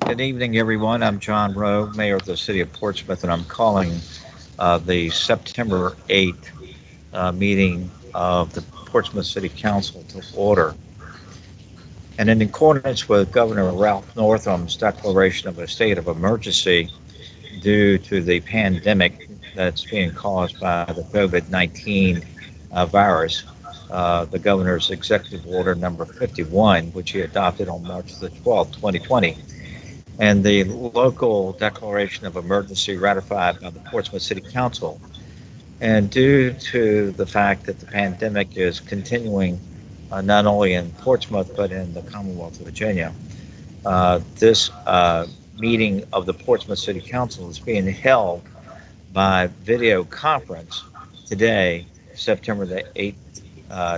Good evening, everyone. I'm John Rowe, Mayor of the City of Portsmouth, and I'm calling the September 8th meeting of the Portsmouth City Council to order. And in accordance with Governor Ralph Northam's declaration of a state of emergency due to the pandemic that's being caused by the COVID-19 virus, the governor's executive order number 51, which he adopted on March the 12th, 2020, and the local declaration of emergency ratified by the Portsmouth City Council. And due to the fact that the pandemic is continuing not only in Portsmouth but in the Commonwealth of Virginia, this meeting of the Portsmouth City Council is being held by video conference today, September the 8th,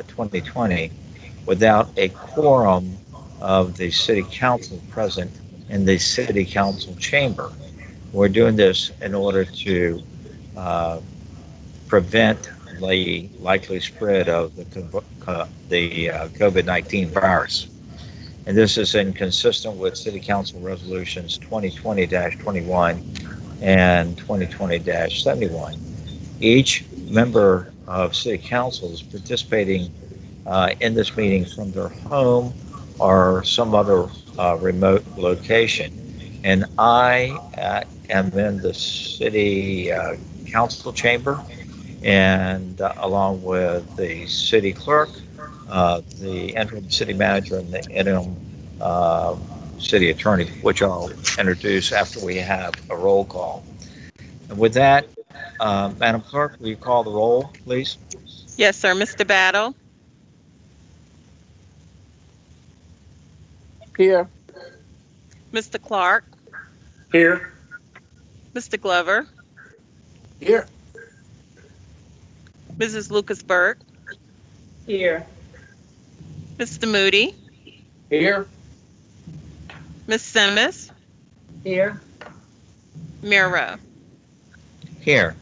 2020, without a quorum of the City Council present in the City Council chamber. We're doing this in order to prevent the likely spread of the COVID-19 virus. And this is inconsistent with City Council Resolutions 2020-21 and 2020-71. Each member of City Council is participating in this meeting from their home or some other remote location. And I am in the City Council chamber, and along with the City Clerk, the interim City Manager, and the interim City Attorney, which I'll introduce after we have a roll call. And with that, Madam Clerk, will you call the roll, please? Yes, sir. Mr. Battle? Here. Mr. Clark? Here. Mr. Glover? Here. Mrs. Lucas-Burke? Here. Mr. Moody? Here. Ms. Simmons? Here. Mayor Rowe? Here.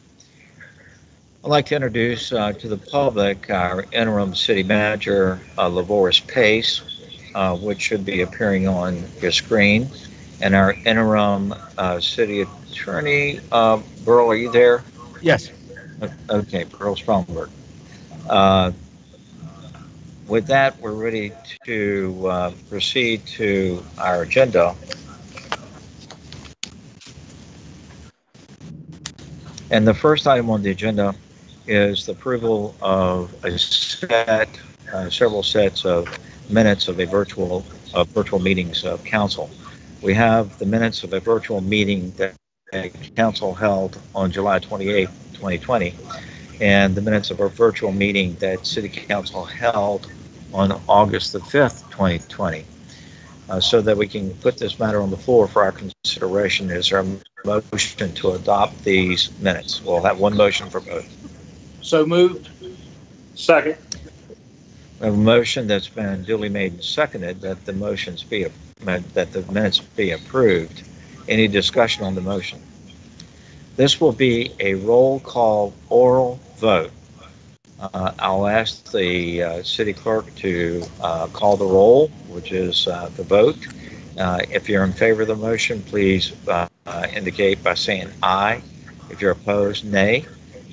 I'd like to introduce to the public our interim City Manager, Lavoris Pace, which should be appearing on your screen, and our interim City Attorney. Burl, are you there? Yes. Okay, Burl Stromberg. With that, we're ready to proceed to our agenda. And the first item on the agenda is the approval of several sets of minutes of virtual meetings of council. We have the minutes of a virtual meeting that council held on July 28, 2020, and the minutes of our virtual meeting that City Council held on August the 5th, 2020. So that we can put this matter on the floor for our consideration, is there a motion to adopt these minutes? We'll have one motion for both. So moved. Second. We have a motion that's been duly made and seconded that the minutes be approved. Any discussion on the motion? This will be a roll call oral vote. I'll ask the city clerk to call the roll, which is the vote. If you're in favor of the motion, please indicate by saying aye. If you're opposed, nay.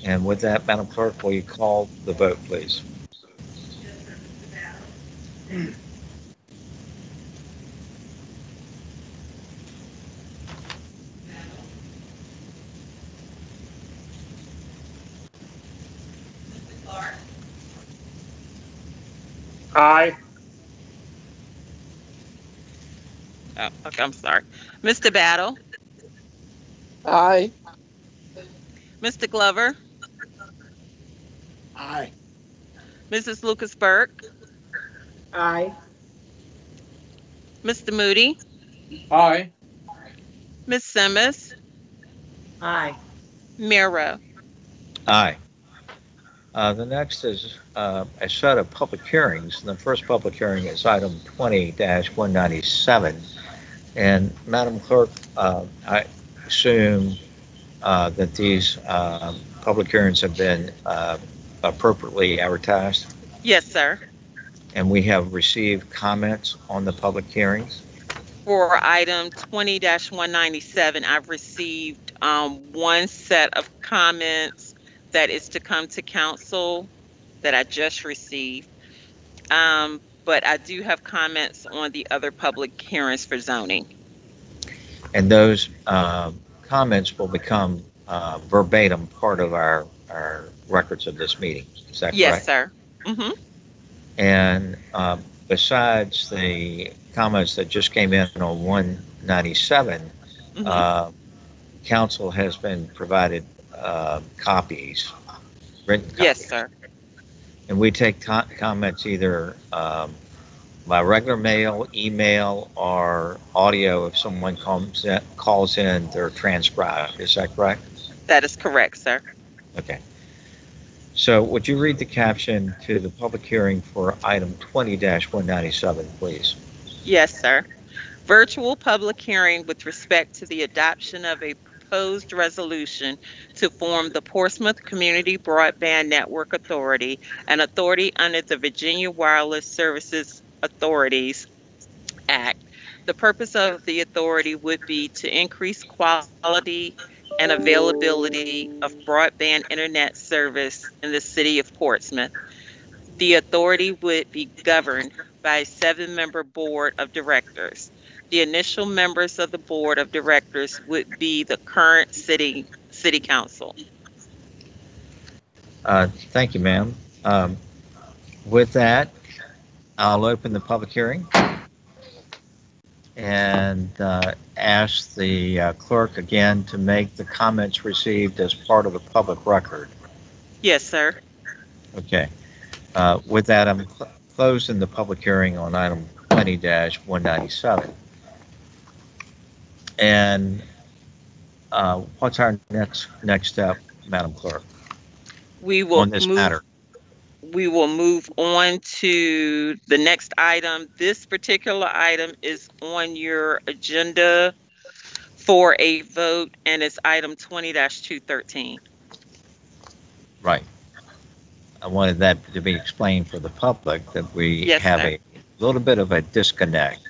And with that, Madam Clerk, will you call the vote, please? Aye. Oh, okay, I'm sorry. Mr. Battle? Aye. Mr. Glover? Aye. Mrs. Lucas-Burke? Aye. Mr. Moody? Aye. Ms. Simmons? Aye. Mayor Rowe? Aye. The next is a set of public hearings. The first public hearing is item 20-197. And Madam Clerk, I assume that these public hearings have been appropriately advertised, Yes, sir. and we have received comments on the public hearings. For item 20-197, I've received one set of comments that is to come to council that I just received. But I do have comments on the other public hearings for zoning. And those comments will become verbatim part of our records of this meeting. Is that Yes, correct? sir. Mm-hmm. And besides the comments that just came in on 197, Mm-hmm. council has been provided copies, written Yes, copies. sir. And we take comments either by regular mail, email, or audio if someone calls in, they're transcribed. Is that correct? That is correct, sir. Okay. So would you read the caption to the public hearing for item 20-197, please? Yes, sir. Virtual public hearing with respect to the adoption of a proposed resolution to form the Portsmouth Community Broadband Network Authority, an authority under the Virginia Wireless Services Authorities Act. The purpose of the authority would be to increase quality and availability of broadband internet service in the city of Portsmouth. The authority would be governed by a 7-member board of directors. The initial members of the board of directors would be the current city council. Thank you, ma'am. With that, I'll open the public hearing and ask the clerk again to make the comments received as part of the public record. Yes, sir. Okay. With that, I'm closing the public hearing on item 20-197. And what's our next step, Madam Clerk, We will on this matter? We will move on to the next item. This particular item is on your agenda for a vote, and it's item 20-213. Right. I wanted that to be explained for the public that we Yes, have sir. a little bit of a disconnect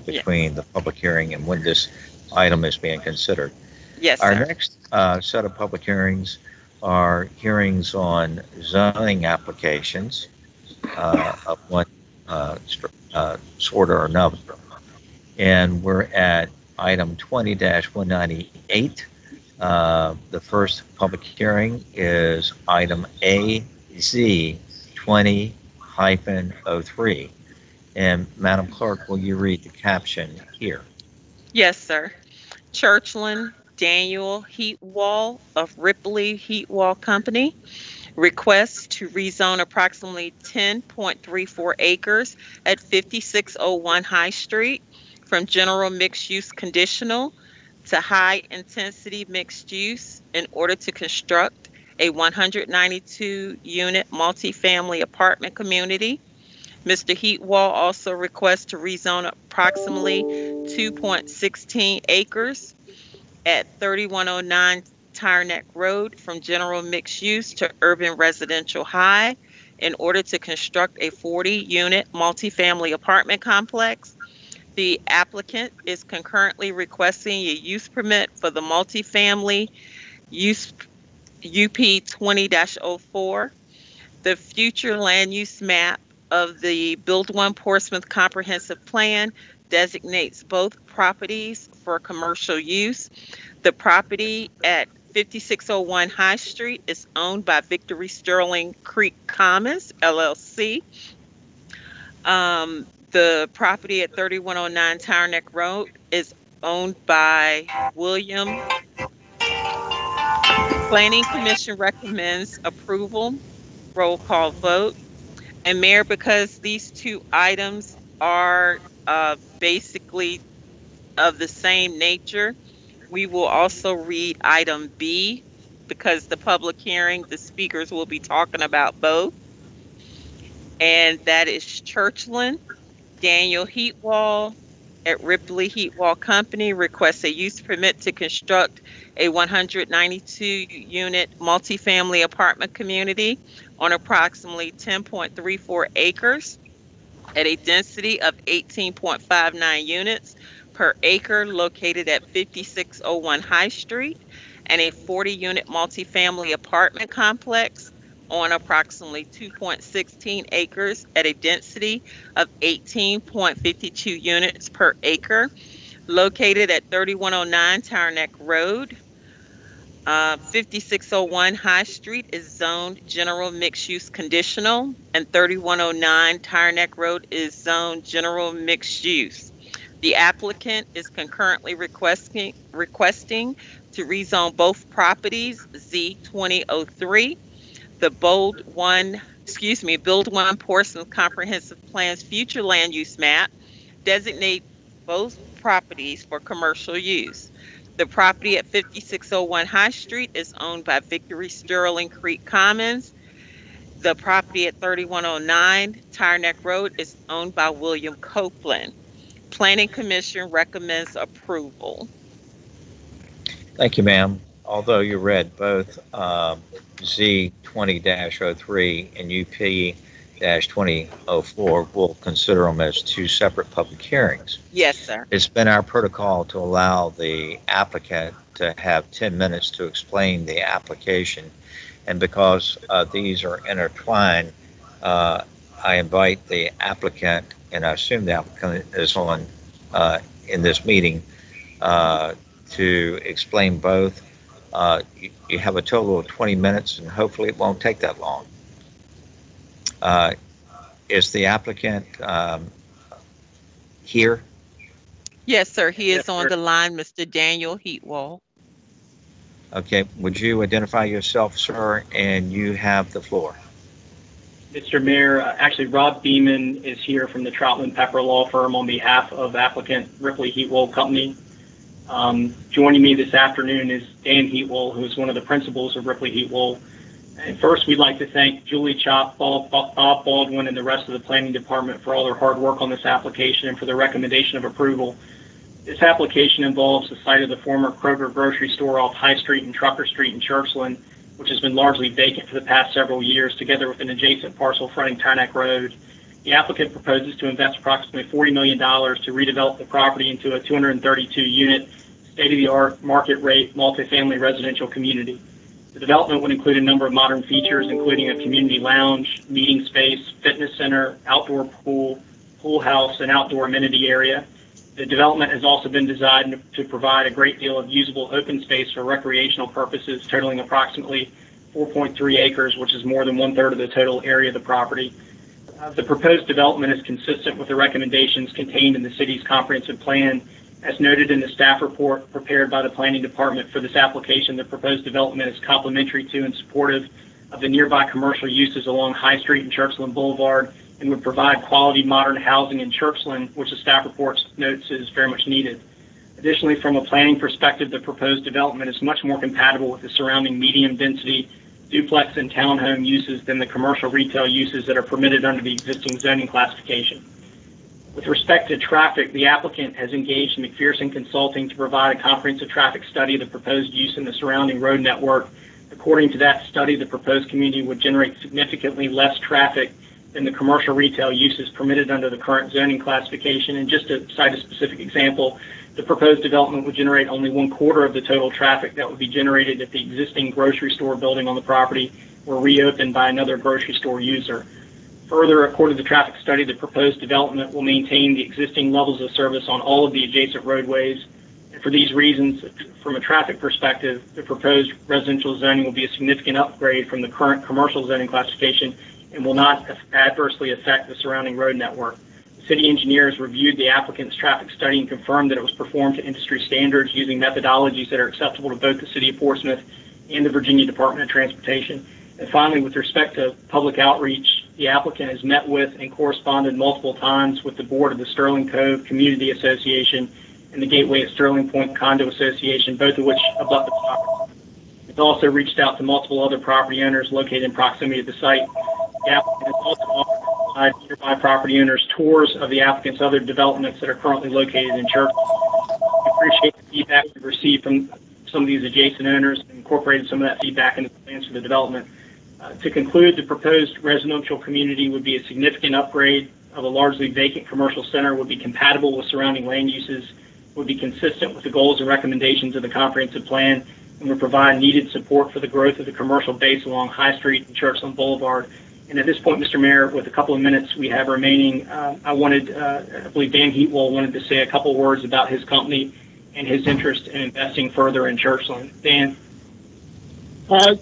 between the public hearing and when this item is being considered. Yes, Our sir. next set of public hearings are hearings on zoning applications of one sort or another. And we're at item 20-198. The first public hearing is item AZ 20-03. And Madam Clerk, will you read the caption here? Yes, sir. Churchland Daniel Heatwall of Ripley Heatwall Company requests to rezone approximately 10.34 acres at 5601 High Street from general mixed use conditional to high intensity mixed use in order to construct a 192 unit multifamily apartment community. Mr. Heatwall also requests to rezone approximately 2.16 acres at 3109 Tire Neck Road from general mixed use to urban residential high in order to construct a 40-unit multifamily apartment complex. The applicant is concurrently requesting a use permit for the multifamily use UP 20-04. The future land use map of the Build One Portsmouth Comprehensive Plan designates both properties for commercial use. The property at 5601 High Street is owned by Victory Sterling Creek Commons, LLC. The property at 3109 Tire Neck Road is owned by William. Planning Commission recommends approval. Roll call vote. And Mayor, because these two items are basically of the same nature, we will also read item B because the public hearing, the speakers will be talking about both. And that is Churchland Daniel Heatwall at Ripley Heatwall Company requests a use permit to construct a 192 unit multifamily apartment community on approximately 10.34 acres at a density of 18.59 units per acre located at 5601 High Street, and a 40-unit multifamily apartment complex on approximately 2.16 acres at a density of 18.52 units per acre, located at 3109 Tarnack Road. 5601 High Street is zoned general mixed use conditional, and 3109 Tarnack Road is zoned general mixed use. The applicant is concurrently requesting to rezone both properties Z2003. The Build One Portsmouth Comprehensive Plan's future land use map designate both properties for commercial use. The property at 5601 High Street is owned by Victory Sterling Creek Commons. The property at 3109 Tarnack Road is owned by William Copeland. Planning Commission recommends approval. Thank you, ma'am. Although you read both Z20-03 and UP-2004, we'll consider them as two separate public hearings. Yes, sir. It's been our protocol to allow the applicant to have 10 minutes to explain the application. And because these are intertwined, I invite the applicant, and I assume the applicant is on in this meeting, to explain both. You have a total of 20 minutes, and hopefully it won't take that long. Is the applicant here? Yes, sir. He is Yes, on sir. the line, Mr. Daniel Heatwall. Okay, would you identify yourself, sir, and you have the floor. Mr. Mayor, actually Rob Beeman is here from the Troutman Pepper Law Firm on behalf of applicant Ripley Heatwall Company. Joining me this afternoon is Dan Heatwall, who is one of the principals of Ripley Heatwall. And first, we'd like to thank Julie Chop, Bob Baldwin, and the rest of the planning department for all their hard work on this application and for the recommendation of approval. This application involves the site of the former Kroger grocery store off High Street and Trucker Street in Churchland, which has been largely vacant for the past several years, together with an adjacent parcel fronting Tarnack Road. The applicant proposes to invest approximately $40 million to redevelop the property into a 232-unit, state-of-the-art, market-rate, multifamily residential community. The development would include a number of modern features, including a community lounge, meeting space, fitness center, outdoor pool, pool house, and outdoor amenity area. The development has also been designed to provide a great deal of usable open space for recreational purposes, totaling approximately 4.3 acres, which is more than 1/3 of the total area of the property. The proposed development is consistent with the recommendations contained in the city's comprehensive plan. As noted in the staff report prepared by the planning department for this application, the proposed development is complementary to and supportive of the nearby commercial uses along High Street and Churchland Boulevard, and would provide quality modern housing in Churchland, which the staff report notes is very much needed. Additionally, from a planning perspective, the proposed development is much more compatible with the surrounding medium-density duplex and townhome uses than the commercial retail uses that are permitted under the existing zoning classification. With respect to traffic, the applicant has engaged McPherson Consulting to provide a comprehensive traffic study of the proposed use in the surrounding road network. According to that study, the proposed community would generate significantly less traffic than the commercial retail uses permitted under the current zoning classification. And just to cite a specific example, the proposed development would generate only 1/4 of the total traffic that would be generated if the existing grocery store building on the property were reopened by another grocery store user. Further, according to the traffic study, the proposed development will maintain the existing levels of service on all of the adjacent roadways. And for these reasons, from a traffic perspective, the proposed residential zoning will be a significant upgrade from the current commercial zoning classification and will not adversely affect the surrounding road network. The city engineers reviewed the applicant's traffic study and confirmed that it was performed to industry standards using methodologies that are acceptable to both the City of Portsmouth and the Virginia Department of Transportation. And finally, with respect to public outreach, the applicant has met with and corresponded multiple times with the board of the Sterling Cove Community Association and the Gateway at Sterling Point Condo Association, both of which abut the property. It's also reached out to multiple other property owners located in proximity to the site. The applicant has also offered to provide nearby property owners tours of the applicant's other developments that are currently located in Church. We appreciate the feedback we've received from some of these adjacent owners and incorporated some of that feedback into the plans for the development. To conclude, the proposed residential community would be a significant upgrade of a largely vacant commercial center, would be compatible with surrounding land uses, would be consistent with the goals and recommendations of the comprehensive plan and would provide needed support for the growth of the commercial base along High Street and Churchland Boulevard. And at this point, Mr. Mayor, with a couple of minutes we have remaining, I believe Dan Heatwell wanted to say a couple words about his company and his interest in investing further in Churchland. Dan?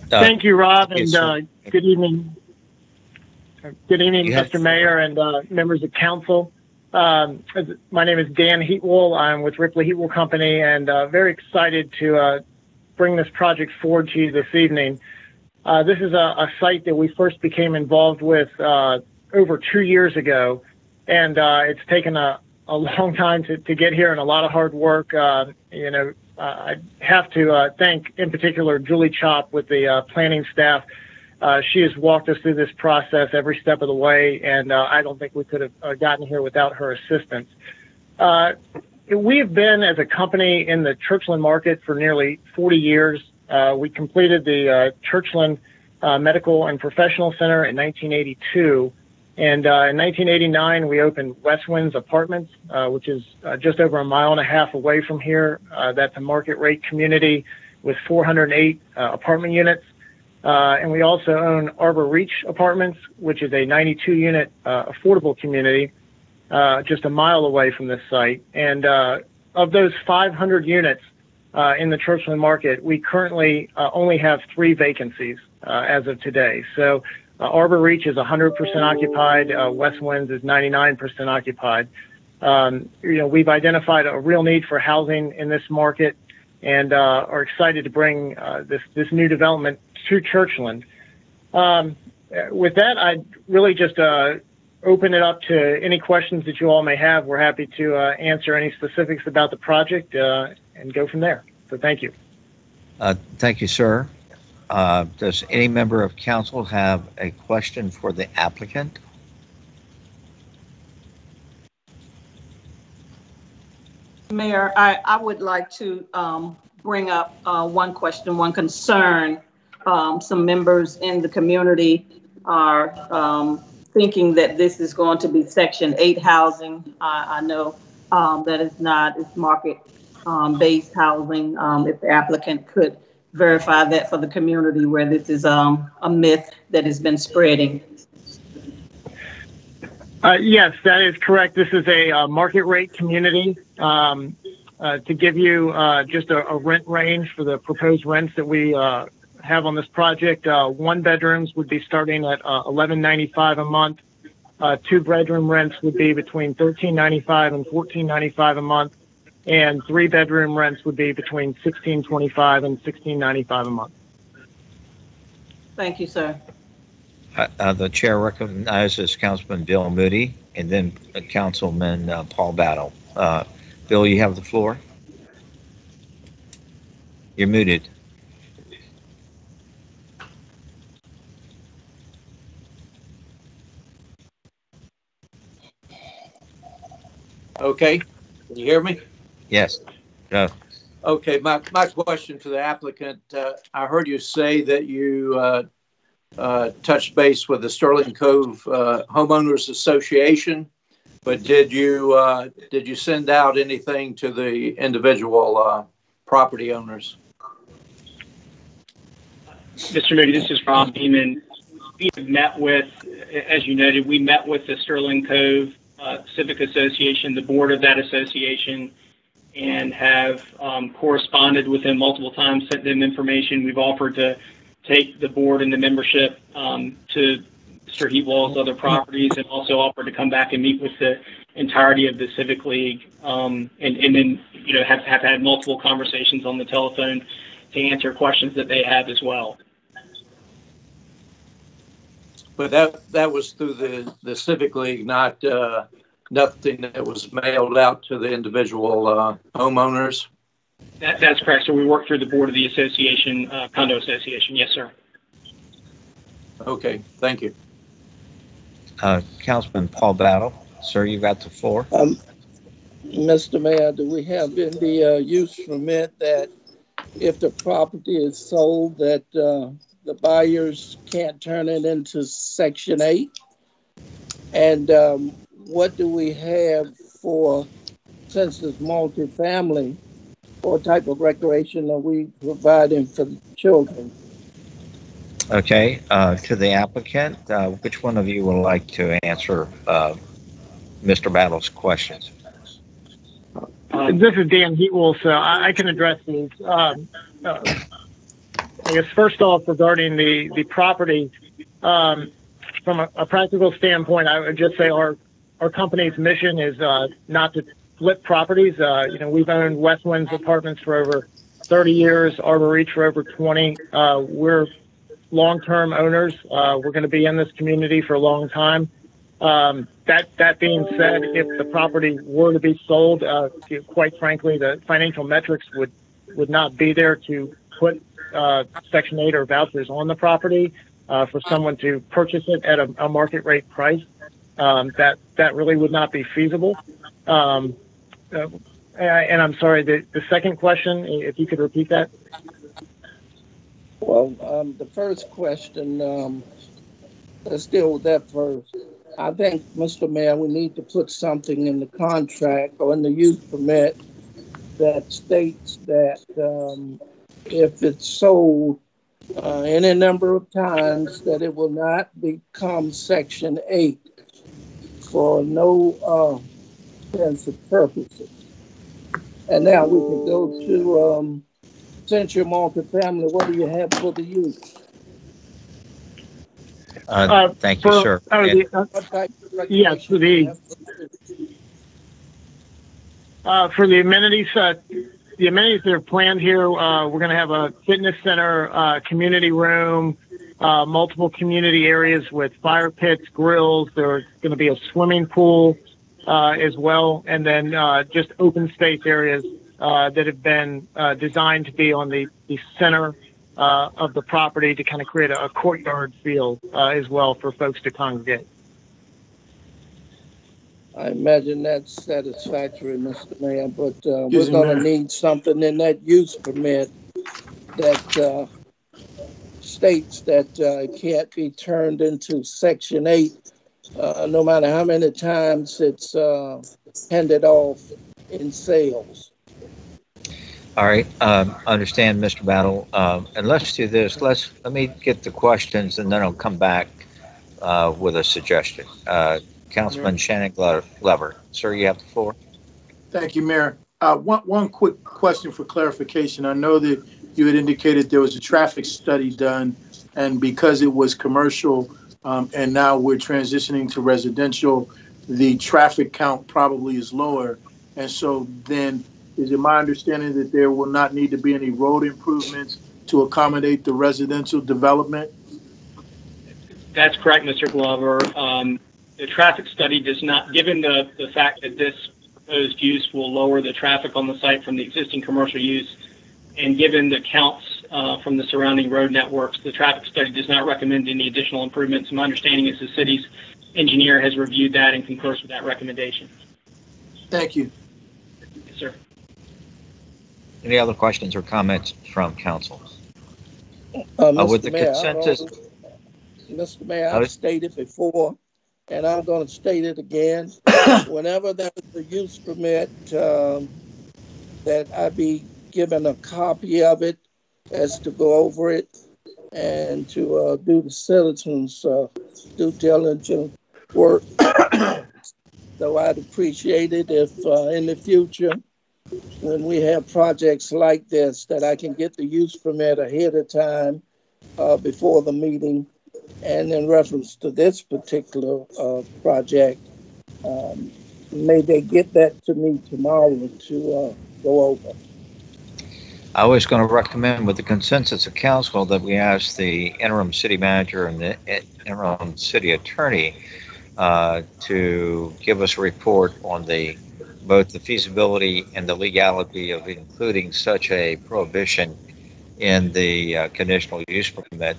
Thank you, Rob, and yes, good evening. Good evening, You have- Mr. Mayor and members of council. My name is Dan Heatwell. I'm with Ripley Heatwell Company, and very excited to bring this project forward to you this evening. This is a site that we first became involved with over 2 years ago, and it's taken a long time to get here and a lot of hard work. I have to thank, in particular, Julie Chop with the planning staff. She has walked us through this process every step of the way, and I don't think we could have gotten here without her assistance. We have been, as a company, in the Churchland market for nearly 40 years. We completed the Churchland Medical and Professional Center in 1982. And in 1989, we opened West Winds Apartments, which is just over a mile and a half away from here. That's a market rate community with 408 apartment units. And we also own Arbor Reach Apartments, which is a 92-unit affordable community just a mile away from this site. And of those 500 units in the Churchland market, we currently only have 3 vacancies as of today. So Arbor Reach is 100% occupied. West Winds is 99% occupied. We've identified a real need for housing in this market and are excited to bring this new development to Churchland. With that, I'd really just open it up to any questions that you all may have. We're happy to answer any specifics about the project and go from there. So thank you. Thank you, sir. Does any member of council have a question for the applicant? Mayor, I would like to bring up one question, one concern. Some members in the community are thinking that this is going to be Section 8 housing. I know that it's not. It's market-based housing. If the applicant could verify that for the community, where this is a myth that has been spreading. Yes, that is correct. This is a market rate community. To give you just a rent range for the proposed rents that we have on this project, 1 bedrooms would be starting at $11.95 a month. 2-bedroom rents would be between $13.95 and $14.95 a month, and 3-bedroom rents would be between $16.25 and $16.95 a month. Thank you, sir. The chair recognizes Councilman Bill Moody and then Councilman Paul Battle. Bill, you have the floor. You're muted. Okay, can you hear me? Yes. Go. Okay, my question to the applicant, I heard you say that you touched base with the Sterling Cove Homeowners Association, but did you send out anything to the individual property owners? Mr. Moody, this is Rob Beeman. We have met with, as you noted, we met with the Sterling Cove Civic Association, the board of that association, and have corresponded with them multiple times, sent them information. We've offered to take the board and the membership to Mr. Heatwell's other properties, and also offered to come back and meet with the entirety of the Civic League, and then have had multiple conversations on the telephone to answer questions that they have as well. But that was through the Civic League, not nothing that was mailed out to the individual homeowners. That's correct. So we work through the board of the association, condo association. Yes, sir. Okay, thank you. Councilman Paul Battle, sir, you got the floor. Mr. Mayor, do we have in the use permit that if the property is sold, that the buyers can't turn it into Section 8? And what do we have for since it's multifamily, what type of recreation are we providing for the children? Okay, to the applicant, which one of you would like to answer Mr. Battle's questions? This is Dan Heatwell, so I can address these. I guess first off, regarding the property, from a practical standpoint, I would just say our company's mission is not to flip properties. We've owned Westwind's Apartments for over 30 years, Arbor Reach for over 20. We're long-term owners. We're going to be in this community for a long time. That being said, if the property were to be sold, quite frankly, the financial metrics would not be there to put Section 8 or vouchers on the property for someone to purchase it at a market rate price. That really would not be feasible. And I'm sorry, the second question, if you could repeat that. Well, the first question, let's deal with that first. I think, Mr. Mayor, we need to put something in the contract or in the use permit that states that if it's sold any number of times, that it will not become Section 8 for no offensive purposes. And now we can go to, since you're multifamily, what do you have for the use? Thank you, sir. Yes, for the amenities, the amenities that are planned here, we're going to have a fitness center, community room, multiple community areas with fire pits, grills. There's going to be a swimming pool as well, and then just open space areas that have been designed to be on the center of the property to kind of create a courtyard feel as well for folks to congregate. I imagine that's satisfactory, Mr. Mayor, but we're going to need something in that use permit that states that it can't be turned into Section 8, no matter how many times it's handed off in sales. All right, understand, Mr. Battle. And let's do this. Let me get the questions, and then I'll come back with a suggestion. Councilman Shannon Glover, sir, you have the floor. Thank you, Mayor. One quick question for clarification. I know that you had indicated there was a traffic study done, and because it was commercial and now we're transitioning to residential, the traffic count probably is lower. And so then, is it my understanding that there will not need to be any road improvements to accommodate the residential development? That's correct, Mr. Glover. The traffic study does not, given the fact that this proposed use will lower the traffic on the site from the existing commercial use, and given the counts from the surrounding road networks, the traffic study does not recommend any additional improvements. My understanding is the city's engineer has reviewed that and concurs with that recommendation. Thank you. Yes, sir. Any other questions or comments from council? With the consensus. Mr. Mayor, I've stated before, and I'm going to state it again. Whenever there is a use permit, that I be given a copy of it as to go over it and to do the citizens' due diligence work. So I'd appreciate it if in the future, when we have projects like this, that I can get the use permit ahead of time before the meeting. And in reference to this particular project, may they get that to me tomorrow to go over. I was going to recommend, with the consensus of council, that we ask the interim city manager and the interim city attorney to give us a report on both the feasibility and the legality of including such a prohibition in the conditional use permit.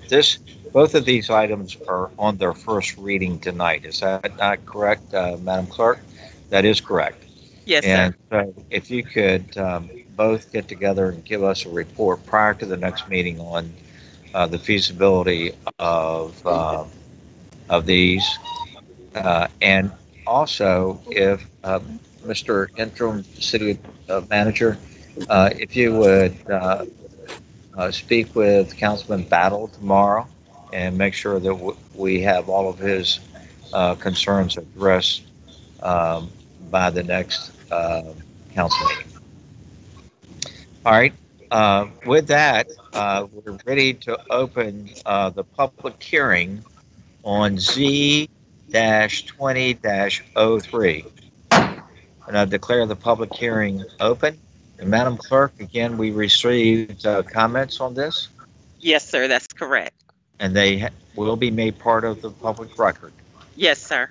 Both of these items are on their first reading tonight. Is that not correct, Madam Clerk? That is correct. Yes, and sir. If you could both get together and give us a report prior to the next meeting on the feasibility of these, and also if Mr. Interim City Manager, if you would speak with Councilman Battle tomorrow and make sure that we have all of his concerns addressed by the next council meeting. All right. With that, we're ready to open the public hearing on Z-20-03. And I declare the public hearing open. And Madam Clerk, again, we received comments on this, Yes, sir, that's correct. and they will be made part of the public record. Yes, sir.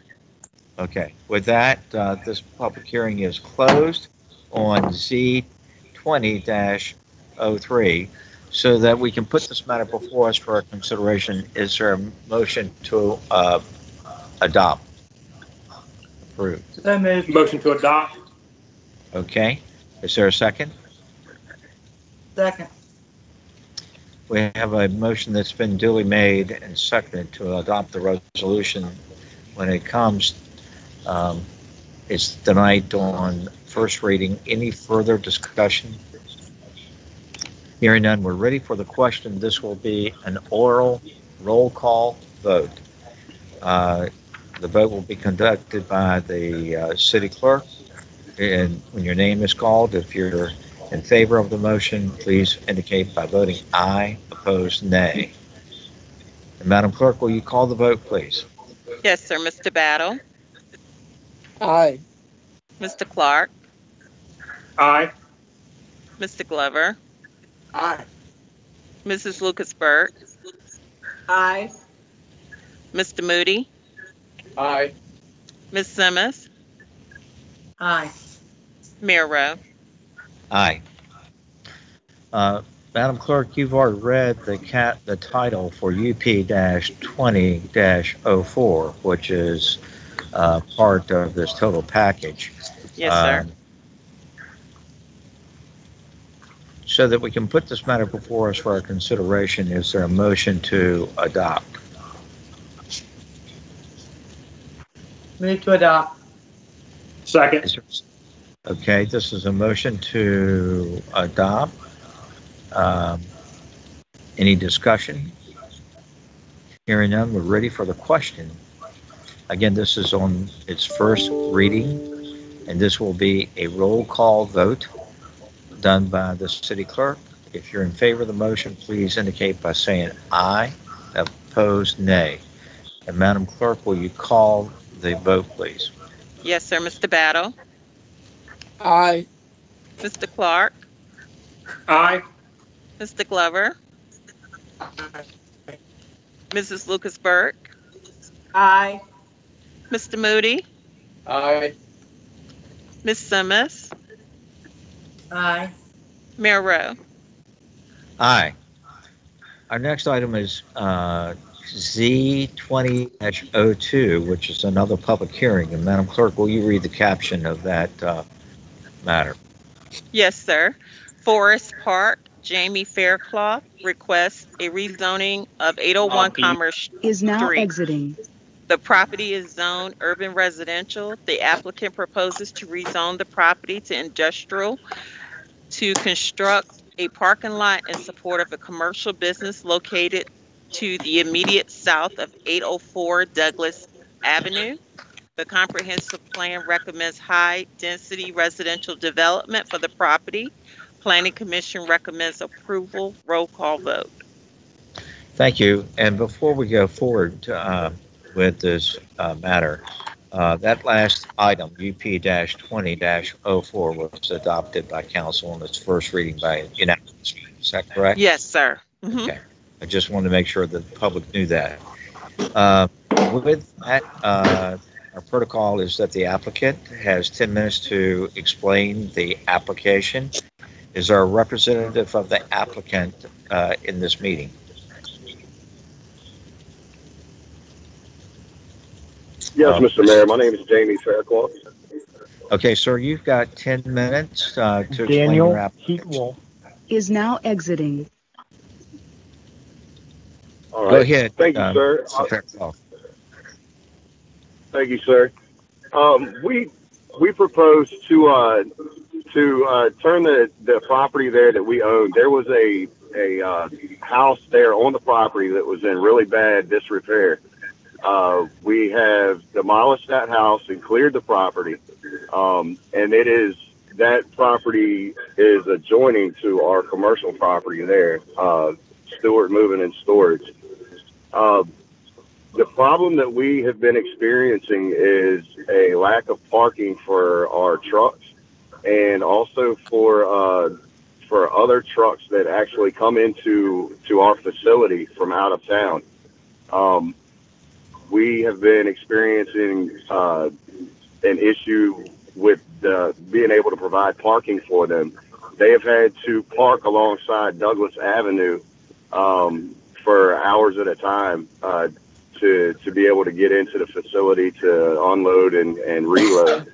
Okay. With that, this public hearing is closed on Z-20-03. So that we can put this matter before us for our consideration, is there a motion to adopt? Approved. Motion to adopt. Okay. Is there a second? Second. We have a motion that's been duly made and seconded to adopt the resolution. When it comes, it's tonight on first reading. Any further discussion? Hearing none, we're ready for the question. This will be an oral roll call vote. The vote will be conducted by the city clerk. And when your name is called, if you're in favor of the motion, please indicate by voting aye, opposed nay. And Madam Clerk, will you call the vote, please? Yes, sir. Mr. Battle, Aye. Mr. Clark, Aye. Mr. Glover, Aye. Mrs. Lucas-Burke, Aye. Mr. Moody, Aye. Ms. Simmons, Aye. Mayor Rowe. Aye. Madam Clerk, you've already read the title for UP-20-04, which is part of this total package. Yes, sir. So that we can put this matter before us for our consideration, is there a motion to adopt? Move to adopt. Second. Okay, this is a motion to adopt. Any discussion? Hearing none, we're ready for the question. Again, this is on its first reading, and this will be a roll call vote done by the city clerk. If you're in favor of the motion, please indicate by saying aye. Opposed, nay. And Madam Clerk, will you call the vote, please? Yes, sir. Mr. Battle, Aye. Mr. Clark, Aye. Mr. Glover, Mrs. Lucas-Burke, Aye. Mr. Moody, Aye. Ms. Simmons, Aye. Mayor Rowe. Aye. Our next item is Z-20-02, which is another public hearing. And Madam Clerk, will you read the caption of that matter? Yes, sir. Forest Park, Jamie Faircloth requests a rezoning of 801 Commerce Is now Street. exiting. The property is zoned urban residential. The applicant proposes to rezone the property to industrial to construct a parking lot in support of a commercial business located to the immediate south of 804 Douglas Avenue. The comprehensive plan recommends high-density residential development for the property. Planning Commission recommends approval. Roll call vote. Thank you. And before we go forward with this matter, that last item, UP-20-04, was adopted by council on its first reading by unanimous. Is that correct? Yes, sir. Mhm. Okay. I just wanted to make sure that the public knew that. With that, our protocol is that the applicant has 10 minutes to explain the application. Is there a representative of the applicant in this meeting? Yes, Mr. Mayor. My name is Jamie Faircloth. Okay, sir, you've got 10 minutes to explain Daniel your application. Heatwolf. Is now exiting. All right. Go ahead. Thank you, sir. Mr. Faircloth. Thank you, sir. We we propose to turn the property there that we own. There was a house there on the property that was in really bad disrepair. We have demolished that house and cleared the property, and that property is adjoining to our commercial property there, Stewart Moving and Storage. The problem that we have been experiencing is a lack of parking for our trucks, and also for other trucks that actually come into our facility from out of town. We have been experiencing an issue with being able to provide parking for them. They have had to park alongside Douglas Avenue for hours at a time to be able to get into the facility to unload and reload.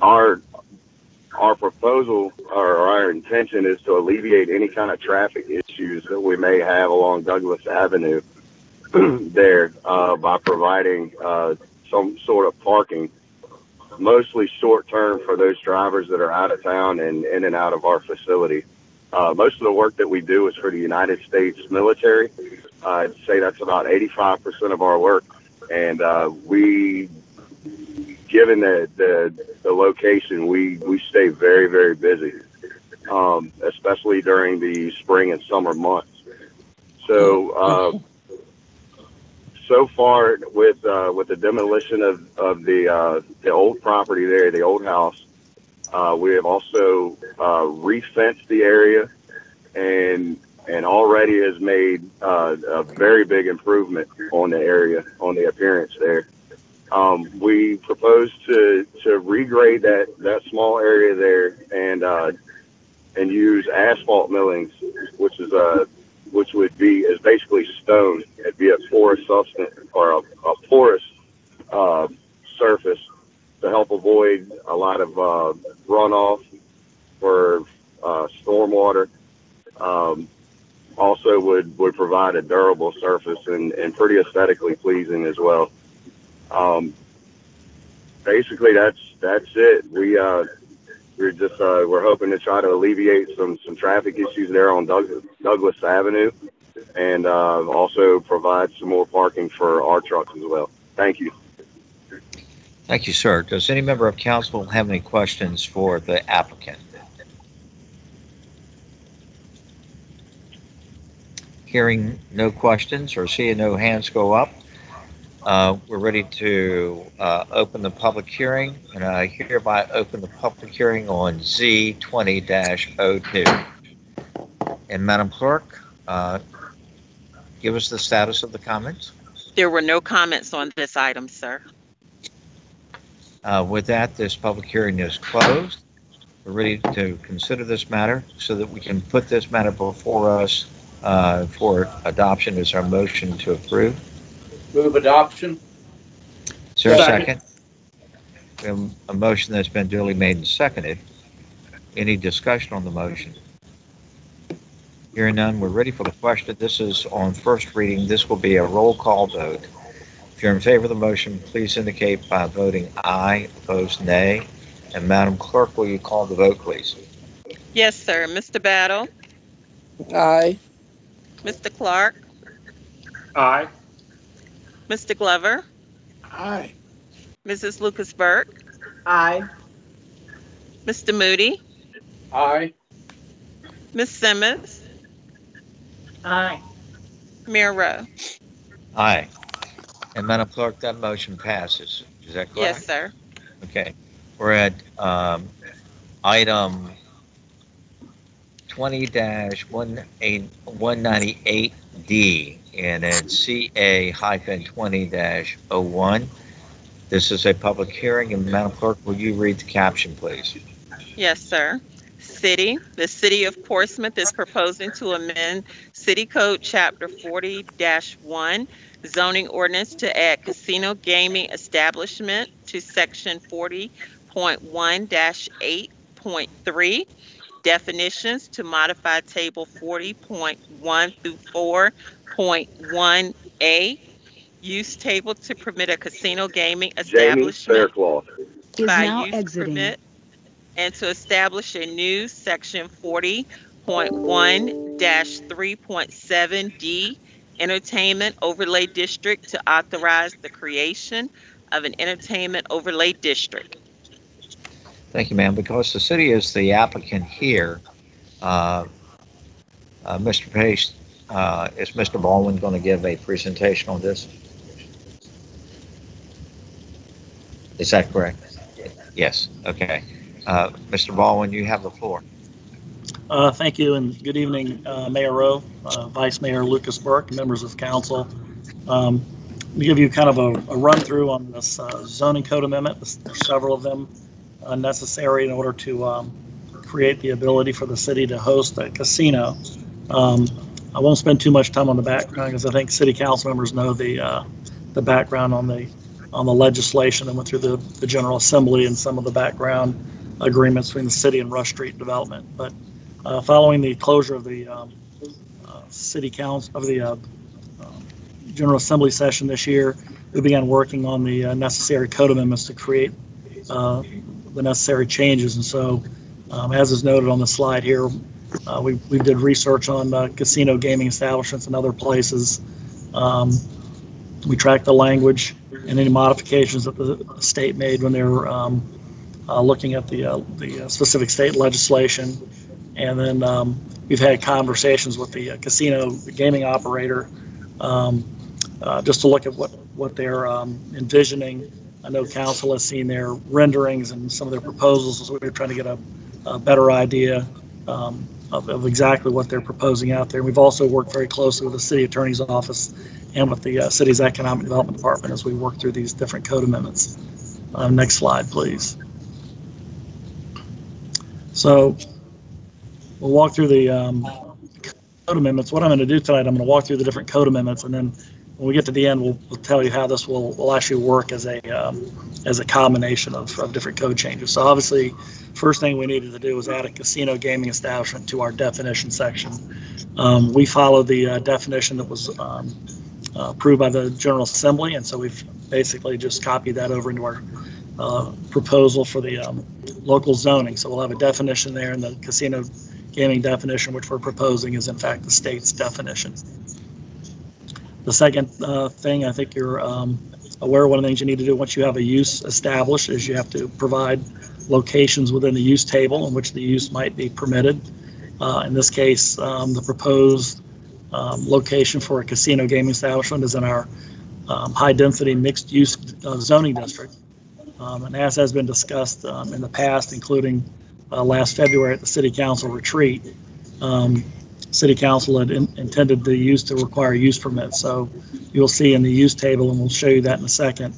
Our proposal or our intention is to alleviate any kind of traffic issues that we may have along Douglas Avenue there by providing some sort of parking, mostly short term for those drivers that are out of town and in and out of our facility. Most of the work that we do is for the United States military. I'd say that's about 85% of our work, and given the location, we stay very, very busy, especially during the spring and summer months. So far with the demolition of the old property there, the old house, we have also re-fenced the area and already has made a very big improvement on the area, on the appearance there. We propose to regrade that small area there and use asphalt millings, which is basically stone. It'd be a porous substance or a porous surface to help avoid a lot of runoff for stormwater. Also would provide a durable surface and pretty aesthetically pleasing as well. Basically that's it. We're hoping to try to alleviate some traffic issues there on Douglas Avenue, and also provide some more parking for our trucks as well. Thank you. Thank you, sir. Does any member of council have any questions for the applicant? Hearing no questions or seeing no hands go up, we're ready to open the public hearing, and I hereby open the public hearing on Z20-02. And Madam Clerk, give us the status of the comments. There were no comments on this item, sir. With that, this public hearing is closed. We're ready to consider this matter so that we can put this matter before us for adoption. Is our motion to approve? Move adoption. Is there a second? We have a motion that's been duly made and seconded. Any discussion on the motion? Hearing none, we're ready for the question. This is on first reading. This will be a roll call vote. If you're in favor of the motion, please indicate by voting aye, opposed nay. And Madam Clerk, will you call the vote, please? Yes, sir. Mr. Battle? Aye. Mr. Clark? Aye. Mr. Glover? Aye. Mrs. Lucas Burke? Aye. Mr. Moody? Aye. Ms. Simmons? Aye. Mayor Rowe? Aye. And Madam Clerk, that motion passes. Is that correct? Yes, sir. Okay. We're at item 20-198D, and it's CA-20-01. This is a public hearing, and Madam Clerk, will you read the caption, please? Yes, sir. The City of Portsmouth is proposing to amend City Code Chapter 40-1 zoning ordinance to add casino gaming establishment to Section 40.1-8.3, definitions to modify Table 40.1 through 4.1A, use table to permit a casino gaming Jamie establishment Faircloth. Is by now use exiting. permit, and to establish a new section 40.1-3.7D entertainment overlay district to authorize the creation of an entertainment overlay district. Thank you, ma'am. Because the city is the applicant here, Mr. Pace, is Mr. Baldwin going to give a presentation on this? Is that correct? Yes. Okay. Mr. Baldwin, you have the floor. Thank you, and good evening, Mayor Rowe, Vice Mayor Lucas Burke, members of council. Let me give you kind of a run through on this zoning code amendment. There's several of them necessary in order to create the ability for the city to host a casino. I won't spend too much time on the background because I think city council members know the background on the legislation that went through the General Assembly and some of the background agreements between the city and Rush Street Development. But following the closure of the city council of the General Assembly session this year, we began working on the necessary code amendments to create the necessary changes. And so, as is noted on the slide here, we did research on casino gaming establishments and other places. We tracked the language and any modifications that the state made when they were looking at the specific state legislation. And then we've had conversations with the casino gaming operator just to look at what they're envisioning. I know council has seen their renderings and some of their proposals, so we're trying to get a better idea of exactly what they're proposing out there. We've also worked very closely with the city attorney's office and with the city's economic development department as we work through these different code amendments. Next slide, please. So we'll walk through the code amendments. What I'm going to do tonight, I'm going to walk through the different code amendments, and then when we get to the end, we'll tell you how this will actually work as a combination of different code changes. So obviously, first thing we needed to do was add a casino gaming establishment to our definition section. We followed the definition that was approved by the General Assembly, and so we've basically just copied that over into our proposal for the local zoning. So we'll have a definition there, and the casino gaming definition, which we're proposing, is in fact the state's definition. The second thing, I think you're aware, one of the things you need to do once you have a use established is you have to provide locations within the use table in which the use might be permitted. In this case, the proposed location for a casino gaming establishment is in our high-density mixed-use zoning district. And as has been discussed in the past, including last February at the City Council retreat, City Council had intended the use to require use permits. So you'll see in the use table, and we'll show you that in a second,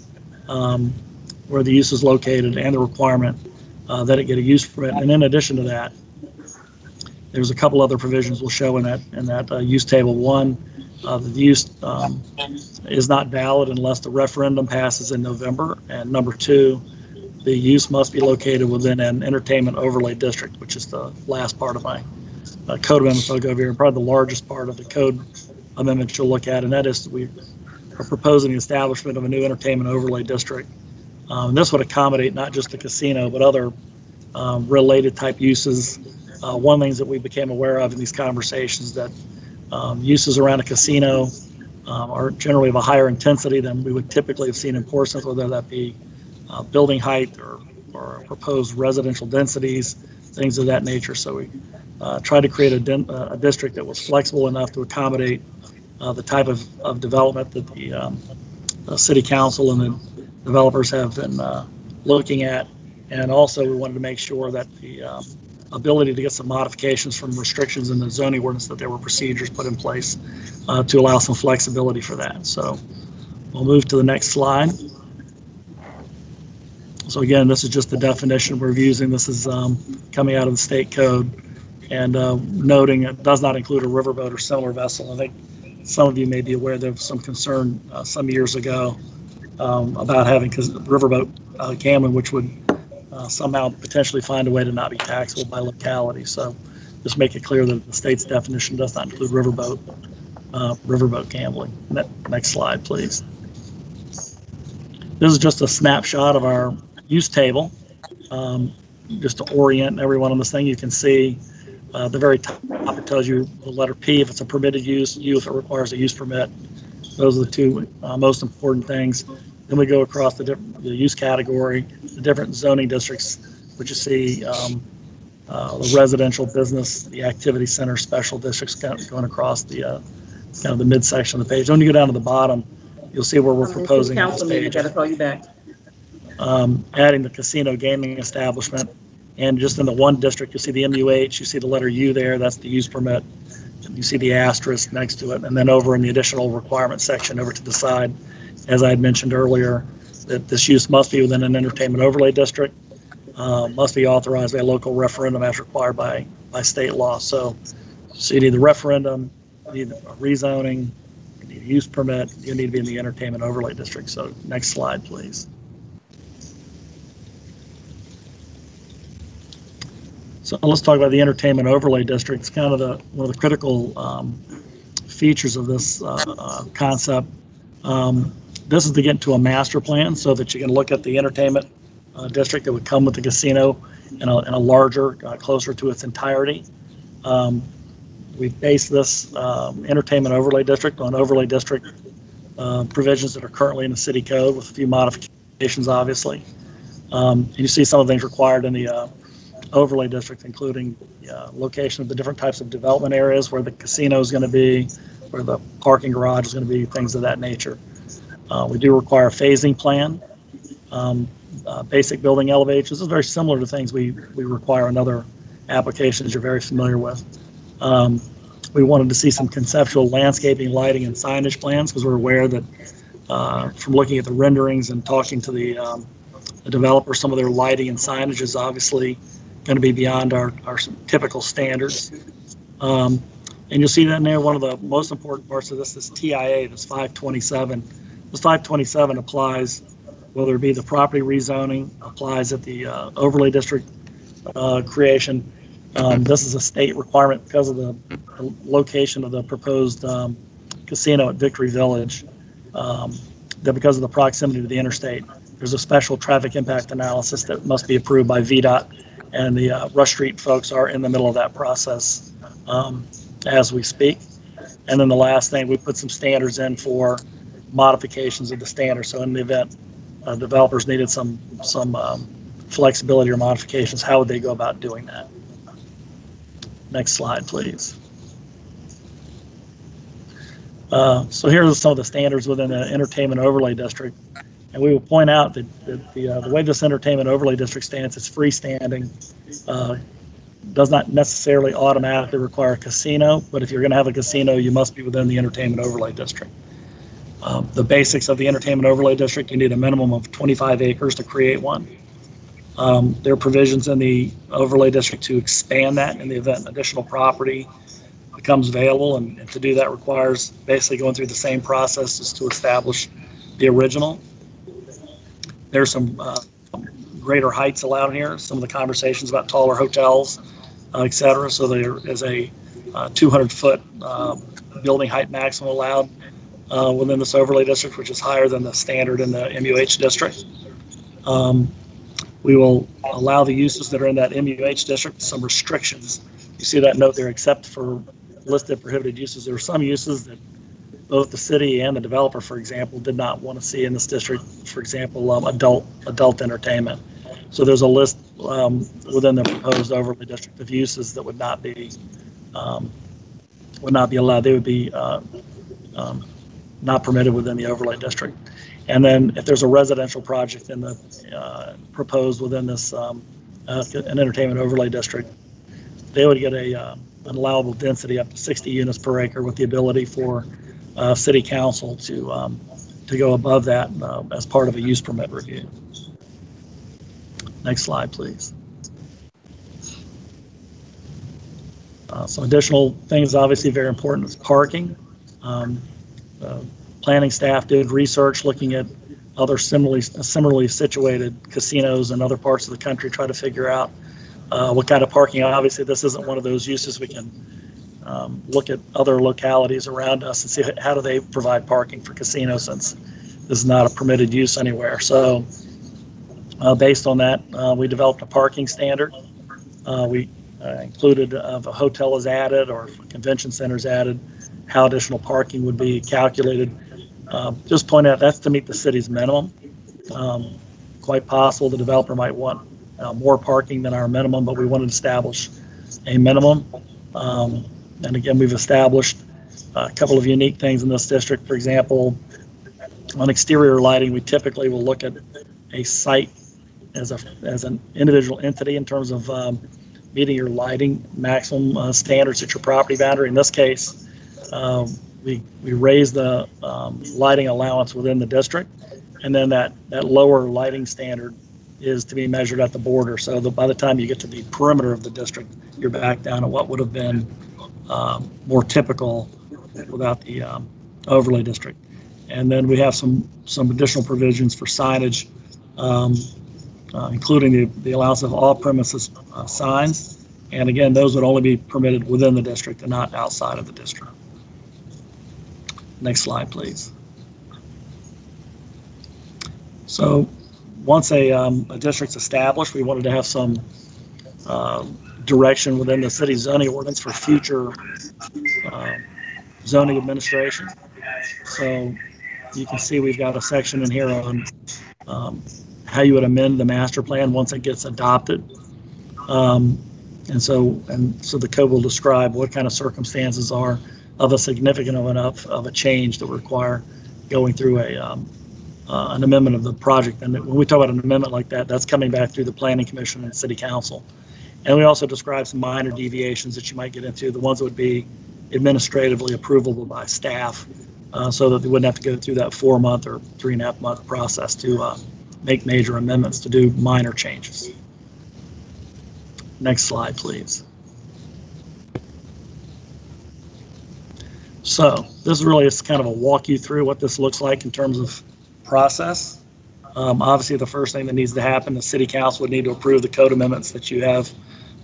where the use is located and the requirement that it get a use permit. And in addition to that, there's a couple other provisions we'll show in that use table. One, the use is not valid unless the referendum passes in November. And number two, the use must be located within an entertainment overlay district, which is the last part of my code amendments I'll go over here, and probably the largest part of the code amendment you'll look at, and that is we are proposing the establishment of a new entertainment overlay district. This would accommodate not just the casino, but other related type uses. One of the things that we became aware of in these conversations that uses around a casino are generally of a higher intensity than we would typically have seen in Portsmouth, whether that be building height or proposed residential densities, things of that nature. So we tried to create a district that was flexible enough to accommodate the type of development that the city council and the developers have been looking at. And also we wanted to make sure that the ability to get some modifications from restrictions in the zoning ordinance, that there were procedures put in place to allow some flexibility for that. So we'll move to the next slide. So again, this is just the definition we're using. This is coming out of the state code, and noting it does not include a riverboat or similar vessel. I think some of you may be aware there was some concern some years ago about having riverboat gambling, which would somehow potentially find a way to not be taxable by locality. So just make it clear that the state's definition does not include riverboat gambling. Next slide, please. This is just a snapshot of our use table. Just to orient everyone on this thing, you can see the very top, it tells you the letter P if it's a permitted use, U if it requires a use permit. Those are the two most important things. Then we go across the use category, the different zoning districts, which you see the residential, business, the activity center, special districts going across the kind of the midsection of the page. When you go down to the bottom, you'll see where we're proposing on this page. Gotta call you back. Adding the casino gaming establishment, and just in the one district, you see the MUH, you see the letter U there, that's the use permit. You see the asterisk next to it, and then over in the additional requirements section over to the side, as I had mentioned earlier, that this use must be within an entertainment overlay district, must be authorized by a local referendum as required by state law. So you need the referendum, you need a rezoning, you need a use permit, you need to be in the entertainment overlay district. So next slide, please. So let's talk about the entertainment overlay district. It's kind of one of the critical features of this concept. This is to get into a master plan so that you can look at the entertainment district that would come with the casino in a larger, closer to its entirety. We've based this entertainment overlay district on overlay district provisions that are currently in the city code with a few modifications, obviously. And you see some of the things required in the overlay district, including location of the different types of development areas where the casino is going to be, where the parking garage is going to be, things of that nature. We do require a phasing plan, basic building elevations. This is very similar to things we require in other applications you're very familiar with. We wanted to see some conceptual landscaping, lighting, and signage plans because we're aware that from looking at the renderings and talking to the developer, some of their lighting and signage is obviously going to be beyond our typical standards. And you'll see that in there, one of the most important parts of this is TIA, this 527. This 527 applies, whether it be the property rezoning, applies at the overlay district creation. This is a state requirement because of the location of the proposed casino at Victory Village, that because of the proximity to the interstate, there's a special traffic impact analysis that must be approved by VDOT, and the Rush Street folks are in the middle of that process as we speak. And then the last thing, we put some standards in for modifications of the standards. So in the event developers needed some flexibility or modifications, how would they go about doing that? Next slide, please. So here are some of the standards within the entertainment overlay district. And we will point out that the way this entertainment overlay district stands, it's freestanding, does not necessarily automatically require a casino, but if you're going to have a casino, you must be within the entertainment overlay district. The basics of the entertainment overlay district, you need a minimum of 25 acres to create one. There are provisions in the overlay district to expand that in the event additional property becomes available, and to do that requires basically going through the same process as to establish the original. There's some greater heights allowed here, some of the conversations about taller hotels, et cetera. So there is a 200-foot building height maximum allowed within this overlay district, which is higher than the standard in the MUH district. We will allow the uses that are in that MUH district some restrictions. You see that note there, except for listed prohibited uses. There are some uses that both the city and the developer, for example, did not want to see in this district. For example, adult entertainment. So there's a list within the proposed overlay district of uses that would not be allowed. They would be not permitted within the overlay district. And then if there's a residential project in the proposed within this an entertainment overlay district, they would get an allowable density up to 60 units per acre with the ability for city council to go above that as part of a use permit review. Next slide, please. Some additional things, obviously very important, is parking. Planning staff did research looking at other similarly situated casinos in other parts of the country, try to figure out what kind of parking. Obviously, this isn't one of those uses. We can look at other localities around us and see how do they provide parking for casinos, since this is not a permitted use anywhere. So based on that, we developed a parking standard. We included if a hotel is added or if a convention center is added, how additional parking would be calculated. Just point out that's to meet the city's minimum. Quite possible the developer might want more parking than our minimum, but we want to establish a minimum. And again, we've established a couple of unique things in this district. For example, on exterior lighting, we typically will look at a site as an individual entity in terms of meeting your lighting maximum standards at your property boundary. In this case, we raise the lighting allowance within the district, and then that lower lighting standard is to be measured at the border. So by the time you get to the perimeter of the district, you're back down to what would have been more typical without the overlay district. And then we have some additional provisions for signage, including the allowance of all premises signs. And again, those would only be permitted within the district and not outside of the district. Next slide, please. So once a district's established, we wanted to have some direction within the city zoning ordinance for future zoning administration. So you can see we've got a section in here on how you would amend the master plan once it gets adopted. And so the code will describe what kind of circumstances are of a significant enough of a change that would require going through an amendment of the project. And when we talk about an amendment like that, that's coming back through the Planning Commission and City Council. And we also describe some minor deviations that you might get into, the ones that would be administratively approvable by staff, so that they wouldn't have to go through that 4-month or 3.5-month process to make major amendments to do minor changes. Next slide, please. So this is really just kind of a walk you through what this looks like in terms of process. Obviously, the first thing that needs to happen, the City Council would need to approve the code amendments that you have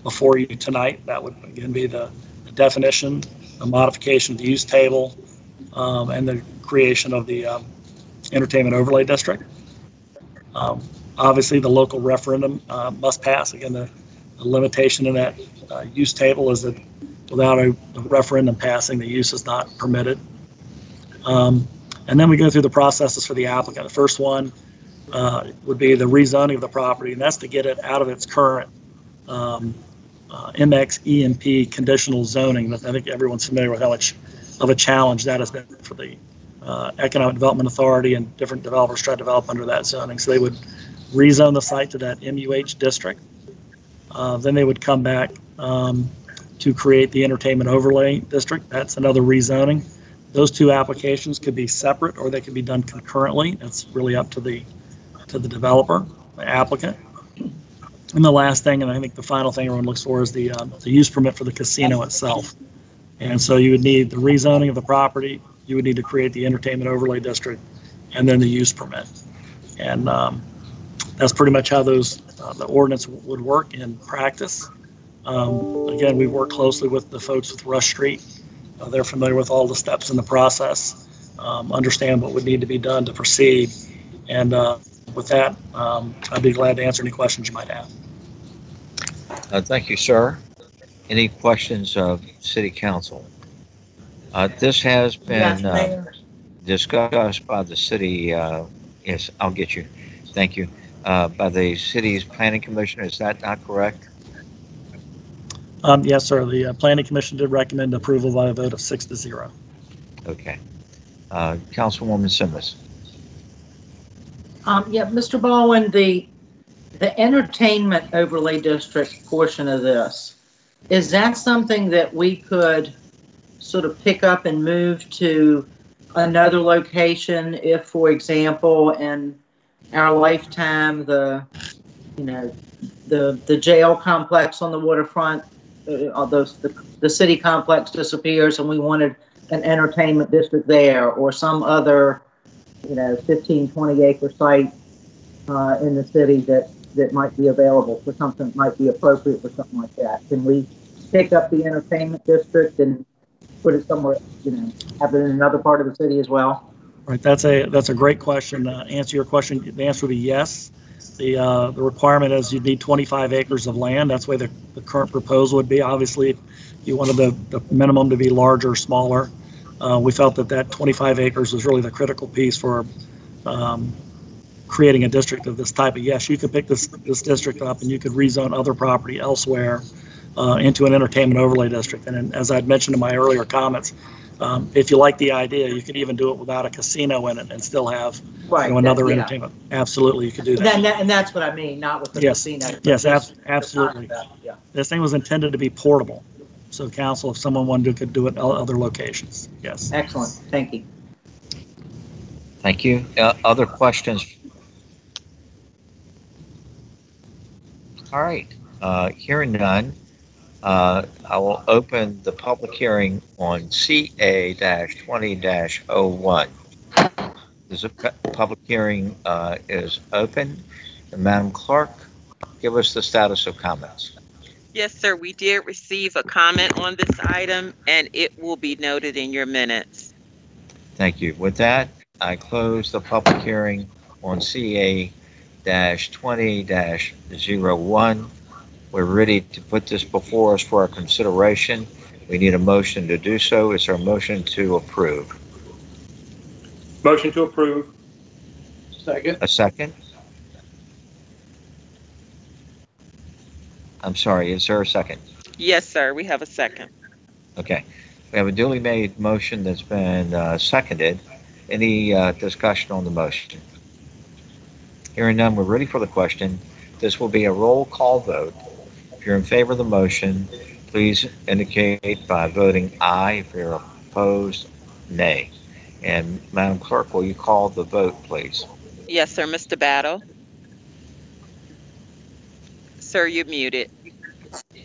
before you tonight. That would again be the definition, the modification of the use table, and the creation of the entertainment overlay district. Obviously, the local referendum must pass. Again, the limitation in that use table is that without a referendum passing, the use is not permitted. And then we go through the processes for the applicant. The first one would be the rezoning of the property, and that's to get it out of its current MX EMP conditional zoning. I think everyone's familiar with how much of a challenge that has been for the Economic Development Authority, and different developers try to develop under that zoning. So they would rezone the site to that MUH district. Then they would come back to create the entertainment overlay district. That's another rezoning. Those two applications could be separate or they could be done concurrently. That's really up to the developer, the applicant. And the last thing, and I think the final thing everyone looks for, is the use permit for the casino itself. And so you would need the rezoning of the property, you would need to create the entertainment overlay district, and then the use permit. And that's pretty much how those the ordinance would work in practice. Again, we work closely with the folks with Rush Street. They're familiar with all the steps in the process, understand what would need to be done to proceed. And with that, I'd be glad to answer any questions you might have. Thank you, sir. Any questions of City Council? This has been discussed by the city. Yes, I'll get you. Thank you. By the city's planning commission. Is that not correct? Yes, sir. The Planning Commission did recommend approval by a vote of 6-0. Okay. Councilwoman Simmons. Yeah, Mr. Baldwin, the entertainment overlay district portion of this, is that something that we could sort of pick up and move to another location if, for example, in our lifetime, the jail complex on the waterfront, the city complex disappears and we wanted an entertainment district there, or some other 15, 20 acre site in the city that might be available for something that might be appropriate for something like that. Can we pick up the entertainment district and put it somewhere, have it in another part of the city as well? Right, that's a great question. Answer your question, the answer would be yes. The requirement is you'd need 25 acres of land. That's the way the current proposal would be. Obviously, if you wanted the minimum to be larger or smaller, we felt that 25 acres was really the critical piece for creating a district of this type. But yes, you could pick this district up and you could rezone other property elsewhere into an entertainment overlay district. And as I'd mentioned in my earlier comments, if you like the idea, you could even do it without a casino in it and still have another entertainment. Absolutely, you could do that. And that's what I mean, not with the casino. Yes, absolutely. Yeah. This thing was intended to be portable. So council, if someone wanted to, could do it at other locations. Yes. Excellent. Thank you. Thank you. Other questions? All right. Hearing none, I will open the public hearing on CA-20-01. This public hearing is open. And Madam Clerk, give us the status of comments. Yes, sir. We did receive a comment on this item, and it will be noted in your minutes. Thank you. With that, I close the public hearing on CA-20-01. We're ready to put this before us for our consideration. We need a motion to do so. Is there a motion to approve? Motion to approve. Second. A second? I'm sorry, is there a second? Yes, sir. We have a second. Okay. We have a duly made motion that's been seconded. Any discussion on the motion? Hearing none, we're ready for the question. This will be a roll call vote. If you're in favor of the motion, please indicate by voting aye. If you're opposed, nay. And Madam Clerk, will you call the vote, please? Yes, sir. Mr. Battle? Sir, you're muted.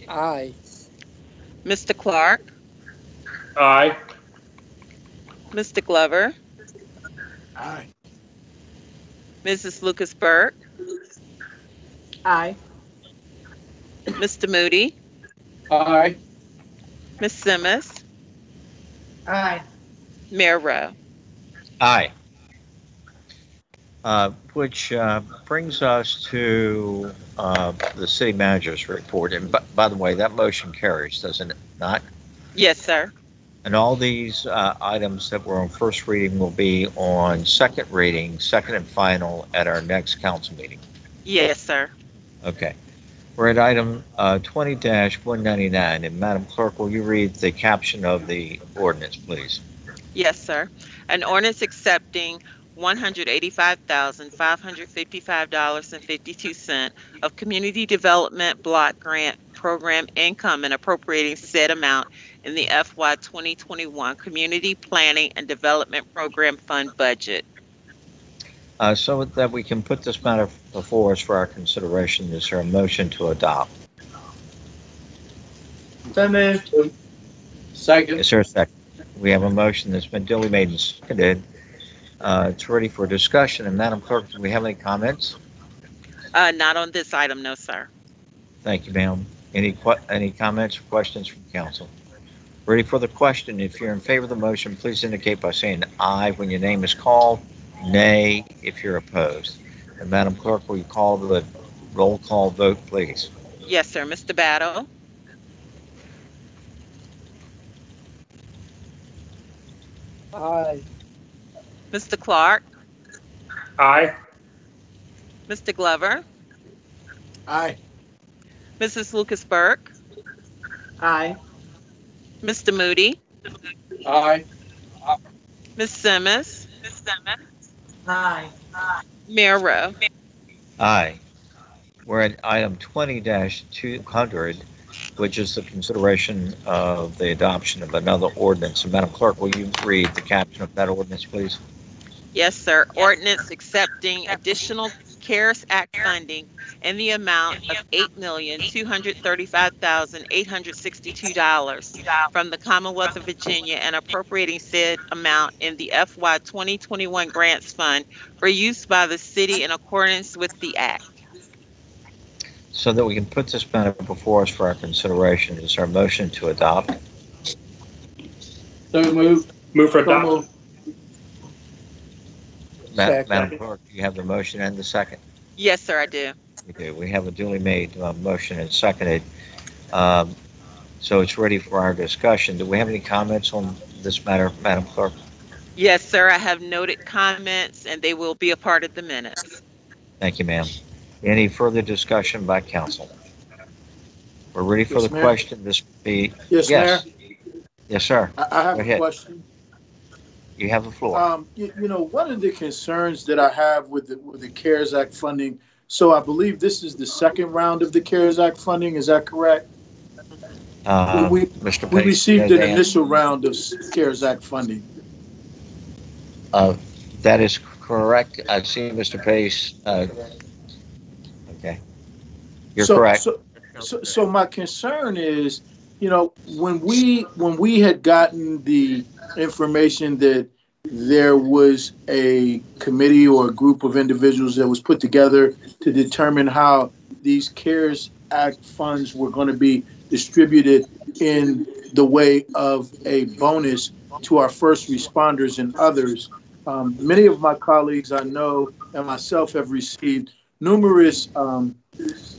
Aye. Mr. Clark? Aye. Mr. Glover? Aye. Mrs. Lucas Burke? Aye. Mr. Moody? Aye. Ms. Simmons? Aye. Mayor Rowe? Aye. Which brings us to the city manager's report. And by the way, that motion carries, doesn't it not? Yes, sir. And all these items that were on first reading will be on second reading, second and final at our next council meeting. Yes, sir. Okay. We're at item 20-199. And Madam Clerk, will you read the caption of the ordinance, please? Yes, sir. An ordinance accepting $185,555.52 of Community Development Block Grant Program income and appropriating said amount in the FY 2021 Community Planning and Development Program Fund budget. So that we can put this matter before us for our consideration, is there a motion to adopt? So moved. Second. Is there a second? We have a motion that's been duly made and seconded. It's ready for discussion. And Madam Clerk, do we have any comments? Not on this item, no, sir. Thank you, ma'am. Any comments or questions from council? Ready for the question. If you're in favor of the motion, please indicate by saying aye when your name is called, nay if you're opposed. And Madam Clerk, will you call the roll call vote, please? Yes, sir. Mr. Battle? Aye. Mr. Clark? Aye. Mr. Glover? Aye. Mrs. Lucas Burke? Aye. Mr. Moody? Aye. Ms. Simmons? Aye. Mayor Rowe? Aye. We're at item 20-200, which is the consideration of the adoption of another ordinance. And Madam Clerk, will you read the caption of that ordinance, please? Yes, sir. Ordinance accepting additional CARES Act funding in the amount of $8,235,862 from the Commonwealth of Virginia and appropriating said amount in the FY 2021 Grants Fund for use by the city in accordance with the Act. So that we can put this matter before us for our consideration, is our motion to adopt? So moved. Move for So adoption. moved. Madam Clerk, do you have the motion and the second? Yes, sir, I do. We do. We have a duly made motion and seconded. Um, so it's ready for our discussion. Do we have any comments on this matter, Madam Clerk? Yes, sir, I have noted comments and they will be a part of the minutes. Thank you, ma'am. Any further discussion by council? We're ready for Yes, the Mayor. question. This be Yes, yes. Yes, sir. I have Go a ahead. question. You have the floor. One of the concerns that I have with the CARES Act funding, so I believe this is the second round of the CARES Act funding, is that correct? Mr. We Pace, received no, an Dan. initial round of CARES Act funding. That is correct. I see Mr. Pace. Okay. You're correct. So my concern is, when we had gotten the information that there was a committee or a group of individuals that was put together to determine how these CARES Act funds were going to be distributed in the way of a bonus to our first responders and others. Many of my colleagues I know and myself have received numerous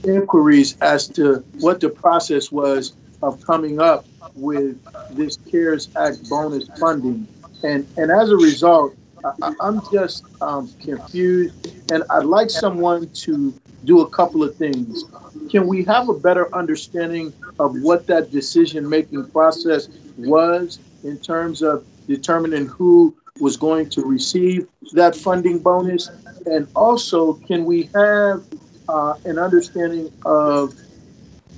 inquiries as to what the process was of coming up with this CARES Act bonus funding. And as a result, I'm just confused, and I'd like someone to do a couple of things. Can we have a better understanding of what that decision-making process was in terms of determining who was going to receive that funding bonus? And also, can we have an understanding of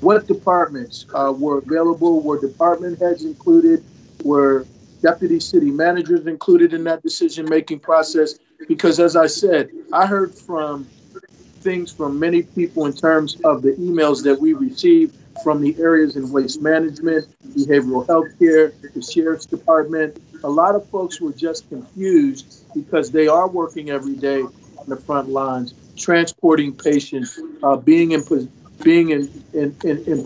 what departments were available? Were department heads included? Were deputy city managers included in that decision-making process? Because as I said, I heard things from many people in terms of the emails that we received from the areas in waste management, behavioral health care, the sheriff's department. A lot of folks were just confused because they are working every day on the front lines, transporting patients, being in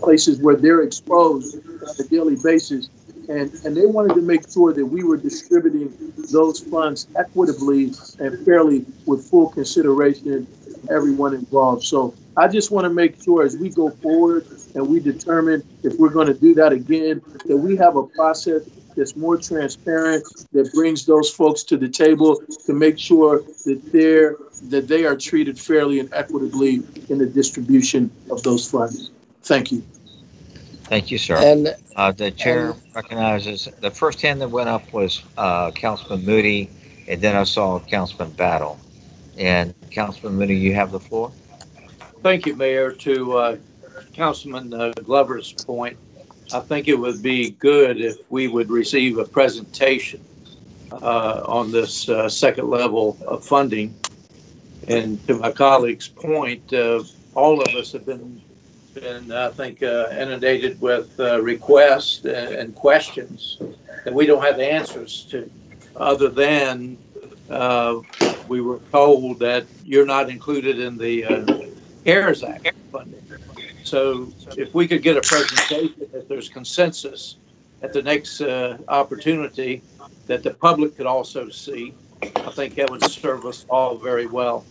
places where they're exposed on a daily basis. And they wanted to make sure that we were distributing those funds equitably and fairly with full consideration of everyone involved. So I just want to make sure as we go forward and we determine if we're going to do that again, that we have a process that's more transparent, that brings those folks to the table to make sure that they are treated fairly and equitably in the distribution of those funds. Thank you. Thank you, sir. And The chair recognizes the first hand that went up was Councilman Moody, and then I saw Councilman Battle. And Councilman Moody, you have the floor. Thank you, Mayor. To Councilman Glover's point, I think it would be good if we would receive a presentation on this second level of funding. And to my colleague's point, all of us have been I think, inundated with requests and questions that we don't have the answers to, other than we were told that you're not included in the CARES Act funding. So if we could get a presentation, if there's consensus at the next opportunity that the public could also see, I think that would serve us all very well.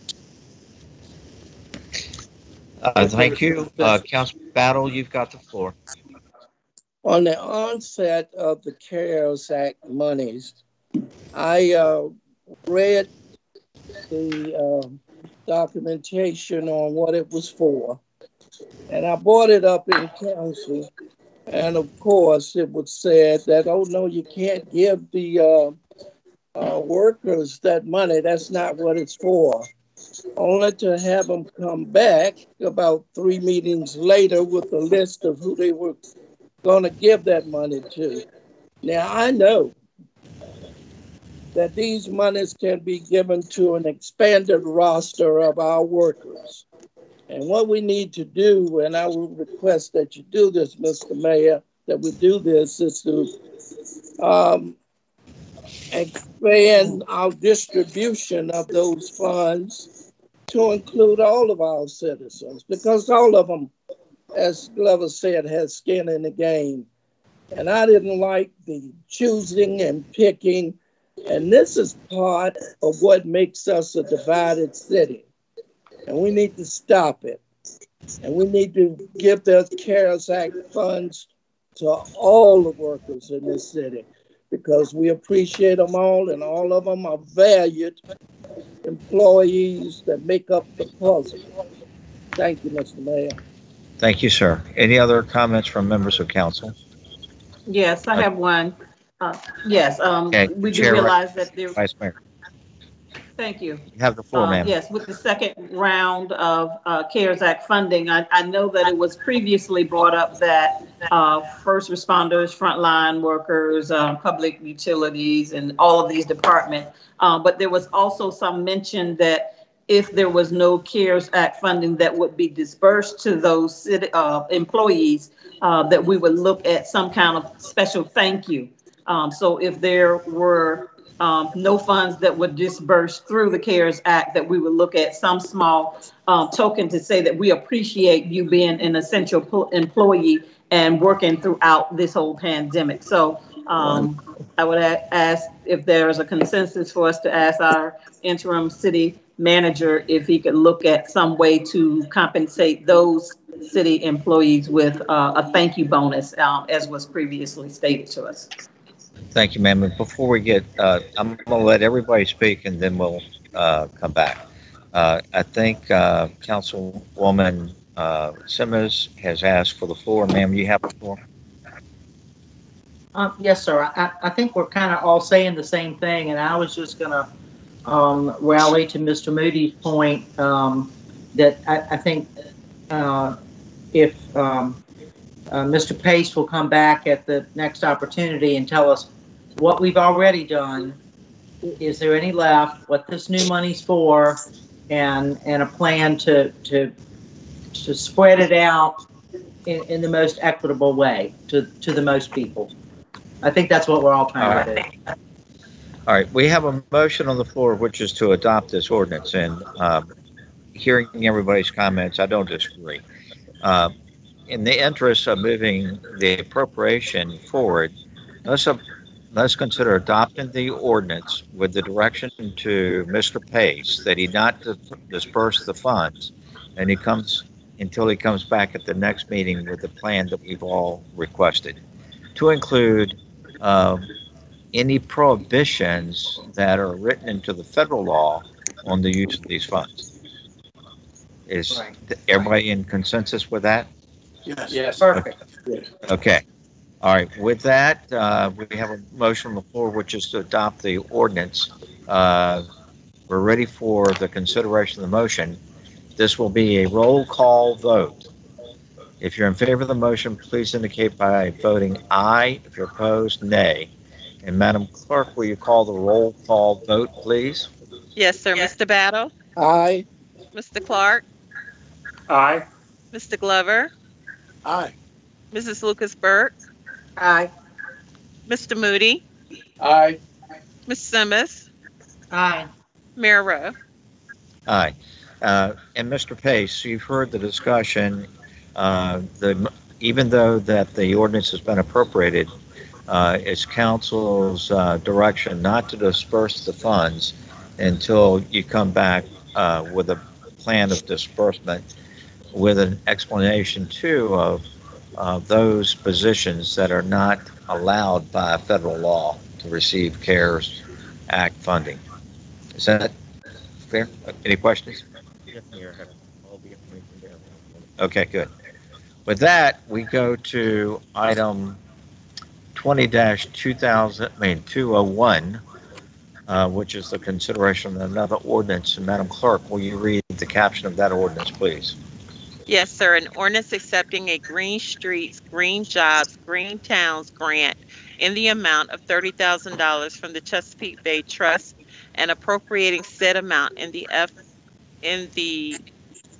Thank you. Councilman Battle, you've got the floor. On the onset of the CARES Act monies, I read the documentation on what it was for, and I brought it up in council. And of course, it was said that, oh no, you can't give the workers that money. That's not what it's for. Only to have them come back about 3 meetings later with a list of who they were going to give that money to. Now, I know that these monies can be given to an expanded roster of our workers. And what we need to do, and I will request that you do this, Mr. Mayor, that we do this, is to expand our distribution of those funds to include all of our citizens, because all of them, as Glover said, has skin in the game. And I didn't like the choosing and picking And this is part of what makes us a divided city. And we need to stop it. And we need to give the CARES Act funds to all the workers in this city because we appreciate them all, and all of them are valued employees that make up the puzzle. Thank you, Mr. Mayor. Thank you, sir. Any other comments from members of council? Yes, I have one. Yes, Okay, we do Chair, realize that there, Vice Mayor, thank you. you have the floor, ma'am. Yes, with the second round of CARES Act funding, I know that it was previously brought up that first responders, frontline workers, public utilities, and all of these departments. But there was also some mention that if there was no CARES Act funding that would be dispersed to those city employees, that we would look at some kind of special thank you. So if there were no funds that would disperse through the CARES Act, that we would look at some small token to say that we appreciate you being an essential employee and working throughout this whole pandemic. So I would ask if there is a consensus for us to ask our interim city manager if he could look at some way to compensate those city employees with a thank you bonus, as was previously stated to us. Thank you, ma'am. And before we get, I'm going to let everybody speak and then we'll come back. I think Councilwoman Simmons has asked for the floor. Ma'am, you have the floor. Yes, sir. I think we're kind of all saying the same thing, and I was just going to rally to Mr. Moody's point that I think if Mr. Pace will come back at the next opportunity and tell us what we've already done, is there any left, what this new money's for, and a plan to spread it out in the most equitable way to the most people. I think that's what we're all trying to do. All right, we have a motion on the floor, which is to adopt this ordinance, and hearing everybody's comments, I don't disagree. In the interest of moving the appropriation forward, let's consider adopting the ordinance with the direction to Mr. Pace that he not disperse the funds, and until he comes back at the next meeting with the plan that we've all requested, to include any prohibitions that are written into the federal law on the use of these funds. Is everybody in consensus with that? Yes. Yes. Perfect. Okay. All right. With that, we have a motion on the floor, which is to adopt the ordinance. We're ready for the consideration of the motion. This will be a roll call vote. If you're in favor of the motion, please indicate by voting aye. If you're opposed, nay. And Madam Clerk, will you call the roll call vote, please? Yes, sir. Mr. Battle? Aye. Mr. Clark? Aye. Mr. Glover? Aye. Mrs. Lucas Burke? Aye. Mr. Moody? Aye. Ms. Simmons? Aye. Mayor Rowe? Aye. And Mr. Pace, you've heard the discussion. Even though that the ordinance has been appropriated, it's council's direction not to disperse the funds until you come back with a plan of disbursement with an explanation too of those positions that are not allowed by federal law to receive CARES Act funding. Is that fair? Any questions? Okay, good. With that, we go to item 20-201, which is the consideration of another ordinance. And Madam Clerk, will you read the caption of that ordinance, please? Yes, sir. An ordinance accepting a Green Streets, Green Jobs, Green Towns grant in the amount of $30,000 from the Chesapeake Bay Trust and appropriating said amount in the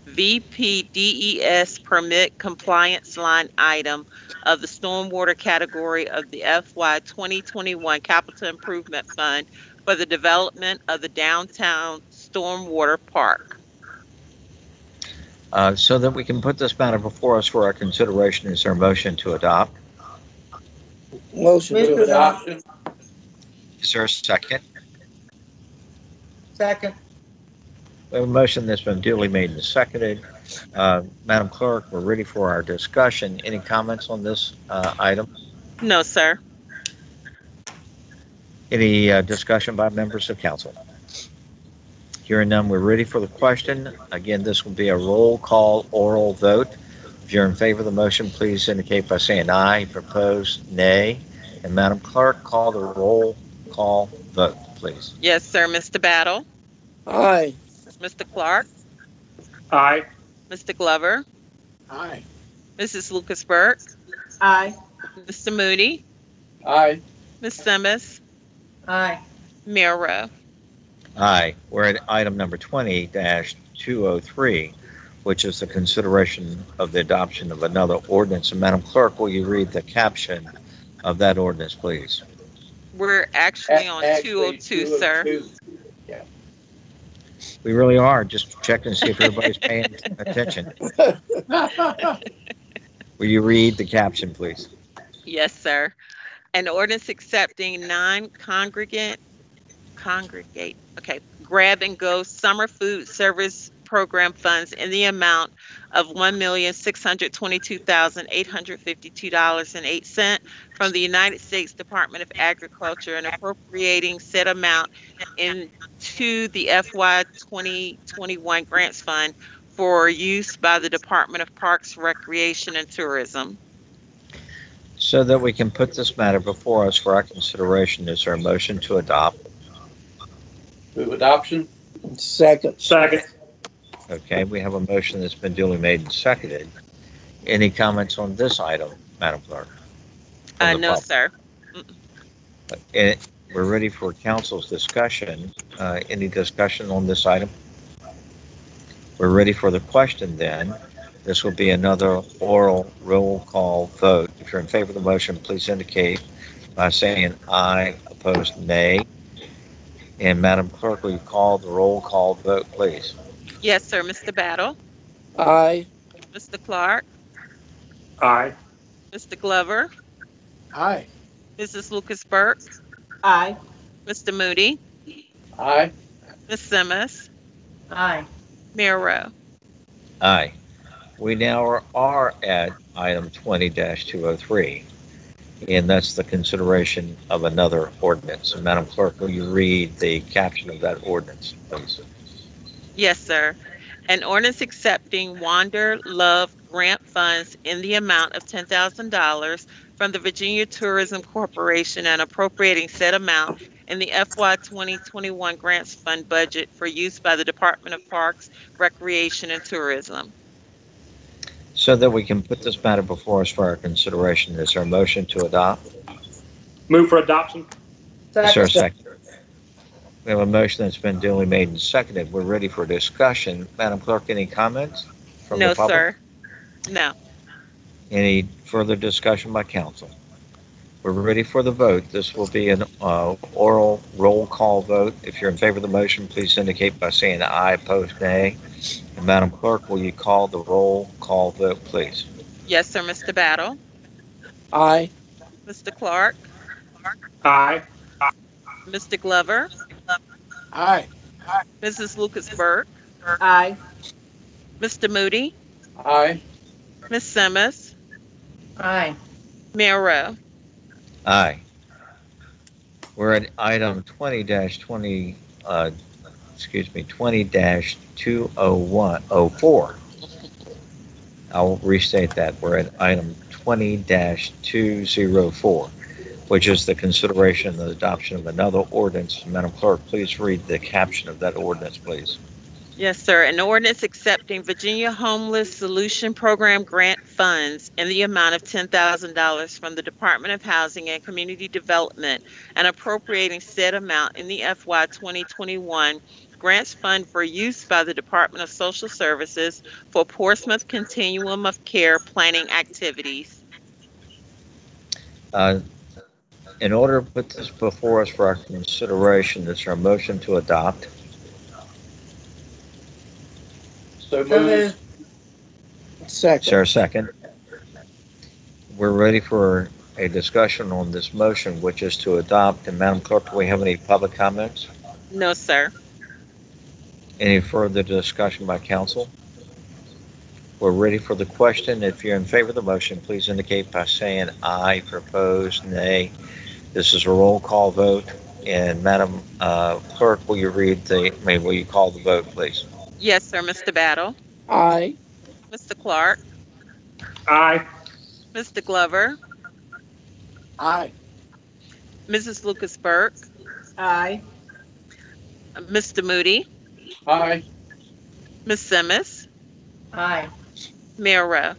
VPDES permit compliance line item of the stormwater category of the FY 2021 Capital Improvement Fund for the development of the downtown stormwater park. So that we can put this matter before us for our consideration, is there a motion to adopt? Motion to adopt. Is there a second? Second. We have a motion that's been duly made and seconded. Madam Clerk, we're ready for our discussion. Any comments on this item? No, sir. Any discussion by members of council? Hearing none, we're ready for the question. Again, this will be a roll call oral vote. If you're in favor of the motion, please indicate by saying aye. If opposed, nay. And Madam Clerk, call the roll call vote, please. Yes, sir. Mr. Battle, Aye. Mr. Clark, Aye. Mr. Glover, Aye. Mrs. Lucas Burke, Aye. Mr. Moody, Aye. Ms. Simmons, Aye. Mayor Rowe. Aye. We're at item number 20-203, which is the consideration of the adoption of another ordinance. And Madam Clerk, will you read the caption of that ordinance, please? We're actually on Actually, 202, sir. 202. We really are. Just checking to see if everybody's paying attention. Will you read the caption, please? Yes, sir. An ordinance accepting grab and go summer food service program funds in the amount of $1,622,852.08 from the United States Department of Agriculture and appropriating said amount into the FY 2021 grants fund for use by the Department of Parks, Recreation, and Tourism. So that we can put this matter before us for our consideration, is there a motion to adopt? Move adoption. Second. Second. Okay, we have a motion that's been duly made and seconded. Any comments on this item, Madam Clerk? From the No, public? sir. We're ready for council's discussion. Any discussion on this item? We're ready for the question then. This will be another oral roll call vote. If you're in favor of the motion, please indicate by saying aye, opposed nay. And Madam Clerk, will you call the roll call vote, please? Yes, sir. Mr. Battle, Aye. Mr. Clark, Aye. Mr. Glover, Aye. Mrs. Lucas Burke, Aye. Mr. Moody, Aye. Ms. Simmons, Aye. Mayor Rowe. Aye. We now are at item 20-203, and that's the consideration of another ordinance. And Madam Clerk, will you read the caption of that ordinance, please? Yes, sir. An ordinance accepting Wander Love grant funds in the amount of $10,000 from the Virginia Tourism Corporation and appropriating said amount in the FY 2021 grants fund budget for use by the Department of Parks, Recreation, and Tourism. So that we can put this matter before us for our consideration, is there a motion to adopt? Move for adoption. Is there a second? We have a motion that's been duly made and seconded. We're ready for discussion. Madam Clerk, any comments from No, the public? sir. No. Any further discussion by council? We're ready for the vote. This will be an oral roll call vote. If you're in favor of the motion, please indicate by saying aye, opposed nay. And Madam Clerk, will you call the roll call vote, please? Yes, sir. Mr. Battle, Aye. Mr. Clark, Aye. Mr. Glover, Aye. Mrs. Lucas Burke, Aye. Mr. Moody, Aye. Ms. Simmons, Aye. Mayor Rowe. Aye. We're at item 20-20, 20-204. I'll restate that. We're at item 20-204, which is the consideration of the adoption of another ordinance. Madam Clerk, please read the caption of that ordinance, please. Yes, sir. An ordinance accepting Virginia Homeless Solution Program grant funds in the amount of $10,000 from the Department of Housing and Community Development and appropriating said amount in the FY 2021 grants fund for use by the Department of Social Services for Portsmouth Continuum of Care planning activities. In order to put this before us for our consideration, is there a motion to adopt? So moved. Is there Second. a second? We're ready for a discussion on this motion, which is to adopt. And Madam Clerk, do we have any public comments? No, sir. Any further discussion by council? We're ready for the question. If you're in favor of the motion, please indicate by saying aye. If you're opposed, nay. This is a roll call vote. And Madam Clerk, will you will you call the vote, please? Yes, sir, Mr. Battle. Aye. Mr. Clark. Aye. Mr. Glover. Aye. Mrs. Lucas Burke. Aye. Mr. Moody. Aye. Ms. Simmons. Aye. Mayor Rowe.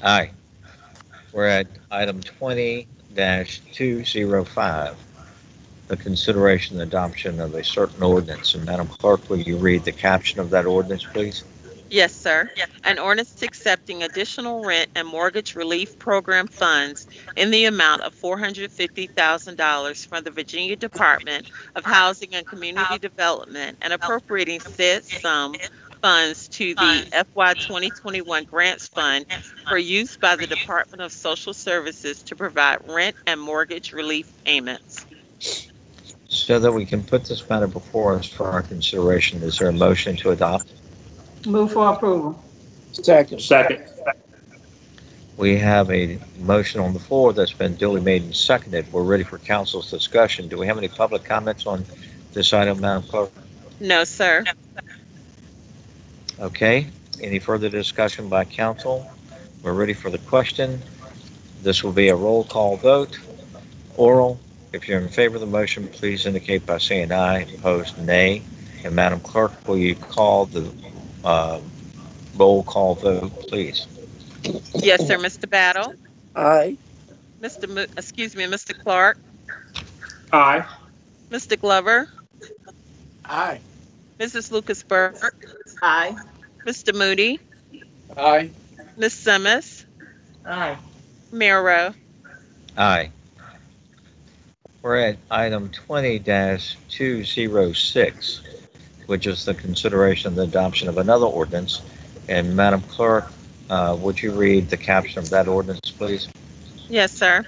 Aye. We're at item 20-205, the consideration and adoption of a certain ordinance. And Madam Clerk, will you read the caption of that ordinance, please? Yes, sir. An ordinance accepting additional rent and mortgage relief program funds in the amount of $450,000 from the Virginia Department of Housing and Community Development and appropriating said sum funds to the FY 2021 Grants Fund for use by the Department of Social Services to provide rent and mortgage relief payments. So that we can put this matter before us for our consideration, is there a motion to adopt? Move for approval. Second. Second. We have a motion on the floor that's been duly made and seconded. We're ready for council's discussion. Do we have any public comments on this item, Madam Clerk? No, sir. Okay. Any further discussion by council? We're ready for the question. This will be a roll call vote. Oral. If you're in favor of the motion, please indicate by saying aye. Opposed, nay. And Madam Clerk, will you call the roll call vote, please? Yes, sir, Mr. Battle. Aye. Mr. Clark. Aye. Mr. Glover. Aye. Mrs. Lucas Burke. Aye. Mr. Moody. Aye. Ms. Simmons. Aye. Mayor Rowe. Aye. We're at item 20-206, which is the consideration of the adoption of another ordinance. And Madam Clerk, would you read the caption of that ordinance, please? Yes, sir.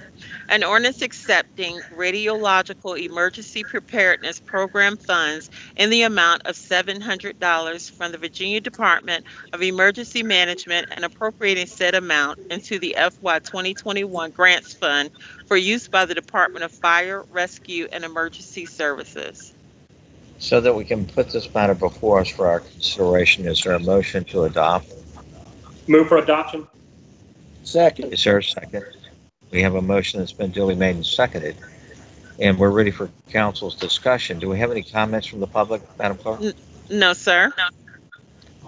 An ordinance accepting radiological emergency preparedness program funds in the amount of $700 from the Virginia Department of Emergency Management and appropriating said amount into the FY 2021 Grants Fund for use by the Department of Fire, Rescue, and Emergency Services. So that we can put this matter before us for our consideration, is there a motion to adopt? Move for adoption. Second. Is there a second? We have a motion that's been duly made and seconded, and we're ready for council's discussion. Do we have any comments from the public, Madam Clerk? No, sir.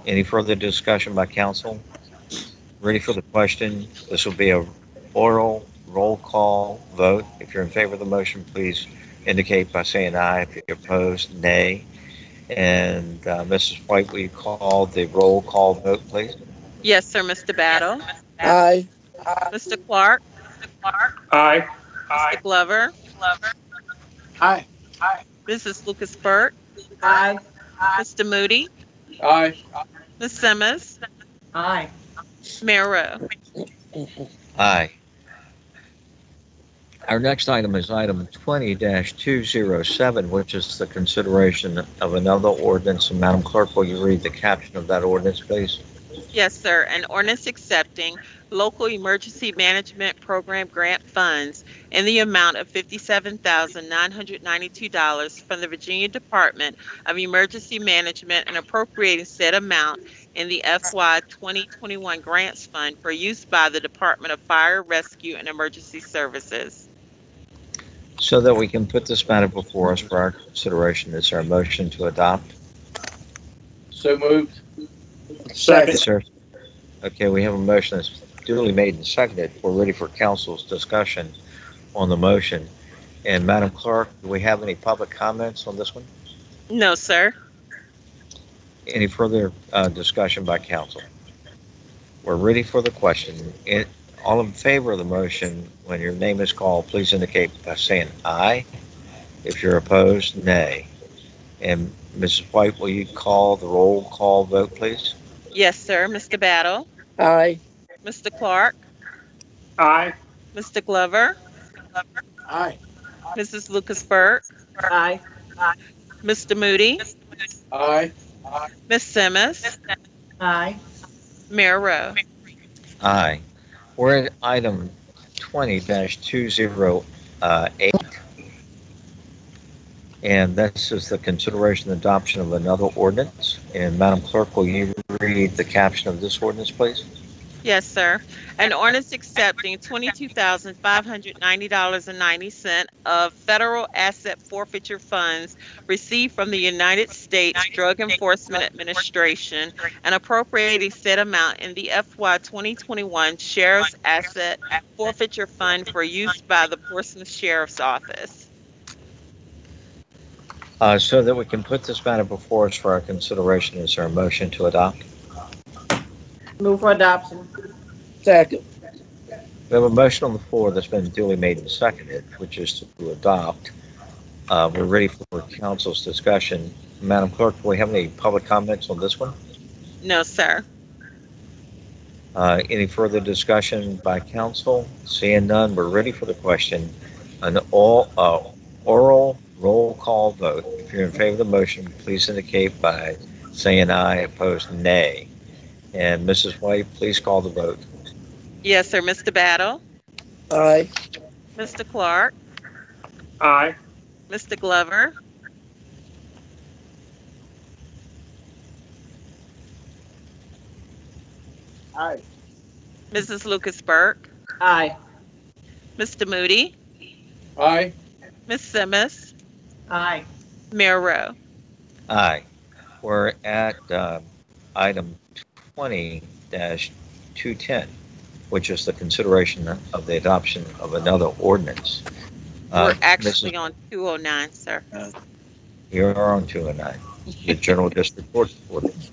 Any further discussion by council? Ready for the question. This will be a oral roll call vote. If you're in favor of the motion, please indicate by saying aye. If you're opposed, nay. And Mrs. White, will you call the roll call vote, please? Yes, sir, Mr. Battle. Aye. Mr. Clark. Aye. Mr. Glover. Aye. Mrs. Lucas Burke. Aye. Mr. Moody. Aye. Ms. Simmons. Aye. Mayor Rowe. Aye. Our next item is item 20-207, which is the consideration of another ordinance. And Madam Clerk, will you read the caption of that ordinance, please? Yes, sir. An ordinance accepting local emergency management program grant funds in the amount of $57,992 from the Virginia Department of Emergency Management and appropriating said amount in the FY 2021 Grants Fund for use by the Department of Fire, Rescue, and Emergency Services. So that we can put this matter before us for our consideration, is there a motion to adopt? So moved. Second. Sir. Okay, we have a motion that's duly made and seconded. We're ready for council's discussion on the motion. And Madam Clerk, do we have any public comments on this one? No, sir. Any further discussion by council? We're ready for the question. All in favor of the motion, when your name is called, please indicate by saying aye. If you're opposed, nay. And Mrs. White, will you call the roll call vote, please? Yes, sir. Mr. Battle. Aye. Mr. Clark. Aye. Mr. Glover. Aye. Mrs. Lucas Burke. Aye. Mr. Moody. Aye. Ms. Simmons, Aye. Mayor Rowe. Aye. We're at item 20-208. And this is the consideration and adoption of another ordinance. And Madam Clerk, will you read the caption of this ordinance, please? Yes, sir. An ordinance accepting $22,590.90 of federal asset forfeiture funds received from the United States Drug Enforcement Administration and appropriating said amount in the FY 2021 Sheriff's Asset Forfeiture Fund for use by the Portsmouth Sheriff's Office. So that we can put this matter before us for our consideration, is there a motion to adopt? Move for adoption. Second. We have a motion on the floor that's been duly made and seconded, which is to adopt. We're ready for council's discussion. Madam Clerk, do we have any public comments on this one? No, sir. Any further discussion by council? Seeing none, we're ready for the question. An oral roll call vote. If you're in favor of the motion, please indicate by saying aye, opposed nay. And Mrs. White, please call the vote. Yes, sir. Mr. Battle, Aye. Mr. Clark, Aye. Mr. Glover, Aye. Mrs. Lucas Burke, Aye. Mr. Moody, Aye. Ms. Simmons, Aye. Mayor Rowe. Aye. We're at item 20-210, which is the consideration of the adoption of another ordinance. We're actually on 209, sir. You're on 209, the General District Court ordinance.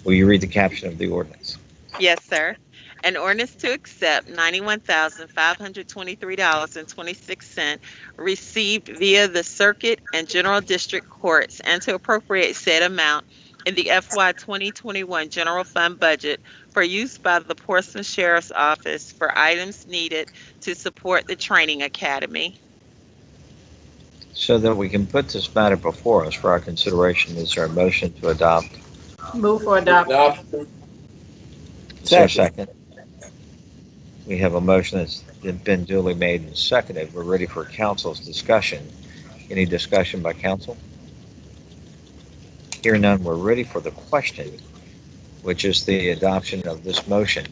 Will you read the caption of the ordinance? Yes, sir. An ordinance to accept $91,523.26 received via the Circuit and General District Courts and to appropriate said amount in the FY 2021 General Fund budget for use by the Portsmouth Sheriff's Office for items needed to support the training academy. So that we can put this matter before us for our consideration, is there a motion to adopt? Move for adoption. Is there a second? We have a motion that's been duly made and seconded. We're ready for council's discussion. Any discussion by council? Hearing none, we're ready for the question, which is the adoption of this motion.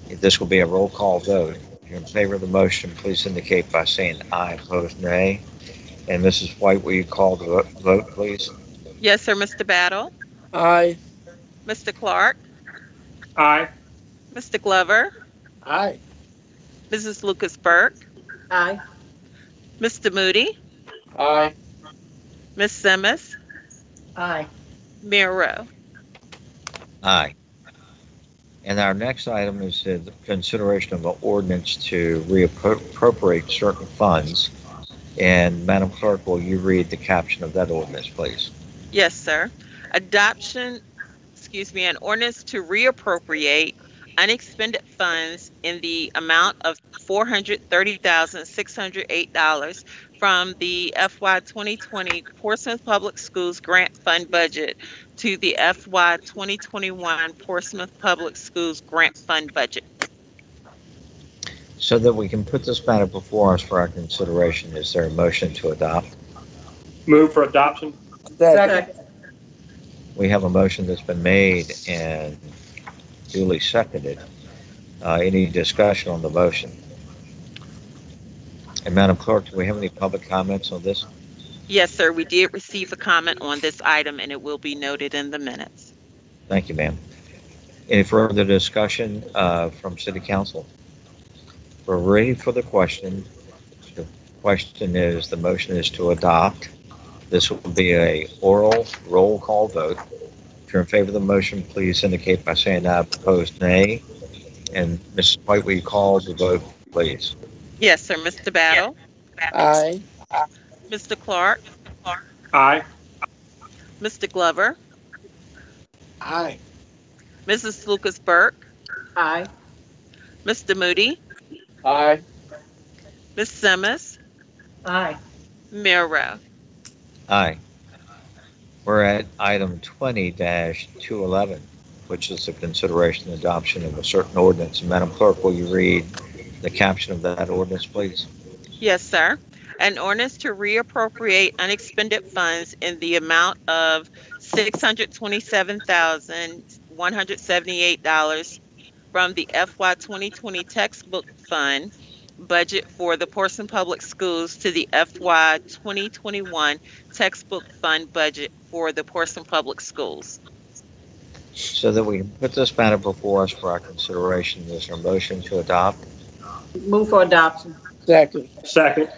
This will be a roll call vote. If you're in favor of the motion, please indicate by saying aye, opposed nay. And Mrs. White, will you call the vote, please? Yes, sir. Mr. Battle, Aye. Mr. Clark, Aye. Mr. Glover, Aye. Mrs. Lucas Burke, Aye. Mr. Moody, Aye. Ms. Simmons, Aye. Mayor Rowe. Aye. And our next item is the consideration of an ordinance to reappropriate certain funds. And Madam Clerk, will you read the caption of that ordinance, please? Yes, sir. An ordinance to reappropriate unexpended funds in the amount of $430,608 from the FY 2020 Portsmouth Public Schools Grant Fund budget to the FY 2021 Portsmouth Public Schools Grant Fund budget. So that we can put this matter before us for our consideration, is there a motion to adopt? Move for adoption. Second. We have a motion that's been made and duly seconded. Any discussion on the motion? And Madam Clerk, do we have any public comments on this? Yes, sir. We did receive a comment on this item and it will be noted in the minutes. Thank you, ma'am. Any further discussion from City Council? We're ready for the question. The question is, the motion is to adopt. This will be a oral roll call vote. If you're in favor of the motion, please indicate by saying aye, opposed nay. And Mrs. White, will you call the vote, please? Yes, sir. Mr. Battle, Aye. Mr. Clark, Aye. Mr. Glover, Aye. Mrs. Lucas Burke, Aye. Mr. Moody, Aye. Ms. Simmons, Aye. Mayor Rowe. Aye. We're at item 20-211, which is the consideration and adoption of a certain ordinance. Madam Clerk, will you read the caption of that ordinance, please? Yes, sir. An ordinance to reappropriate unexpended funds in the amount of $627,178 from the FY 2020 textbook fund budget for the Portsmouth Public Schools to the FY 2021 textbook fund budget for the Portsmouth Public Schools. So that we can put this matter before us for our consideration, is there a motion to adopt? Move for adoption. Second. Second.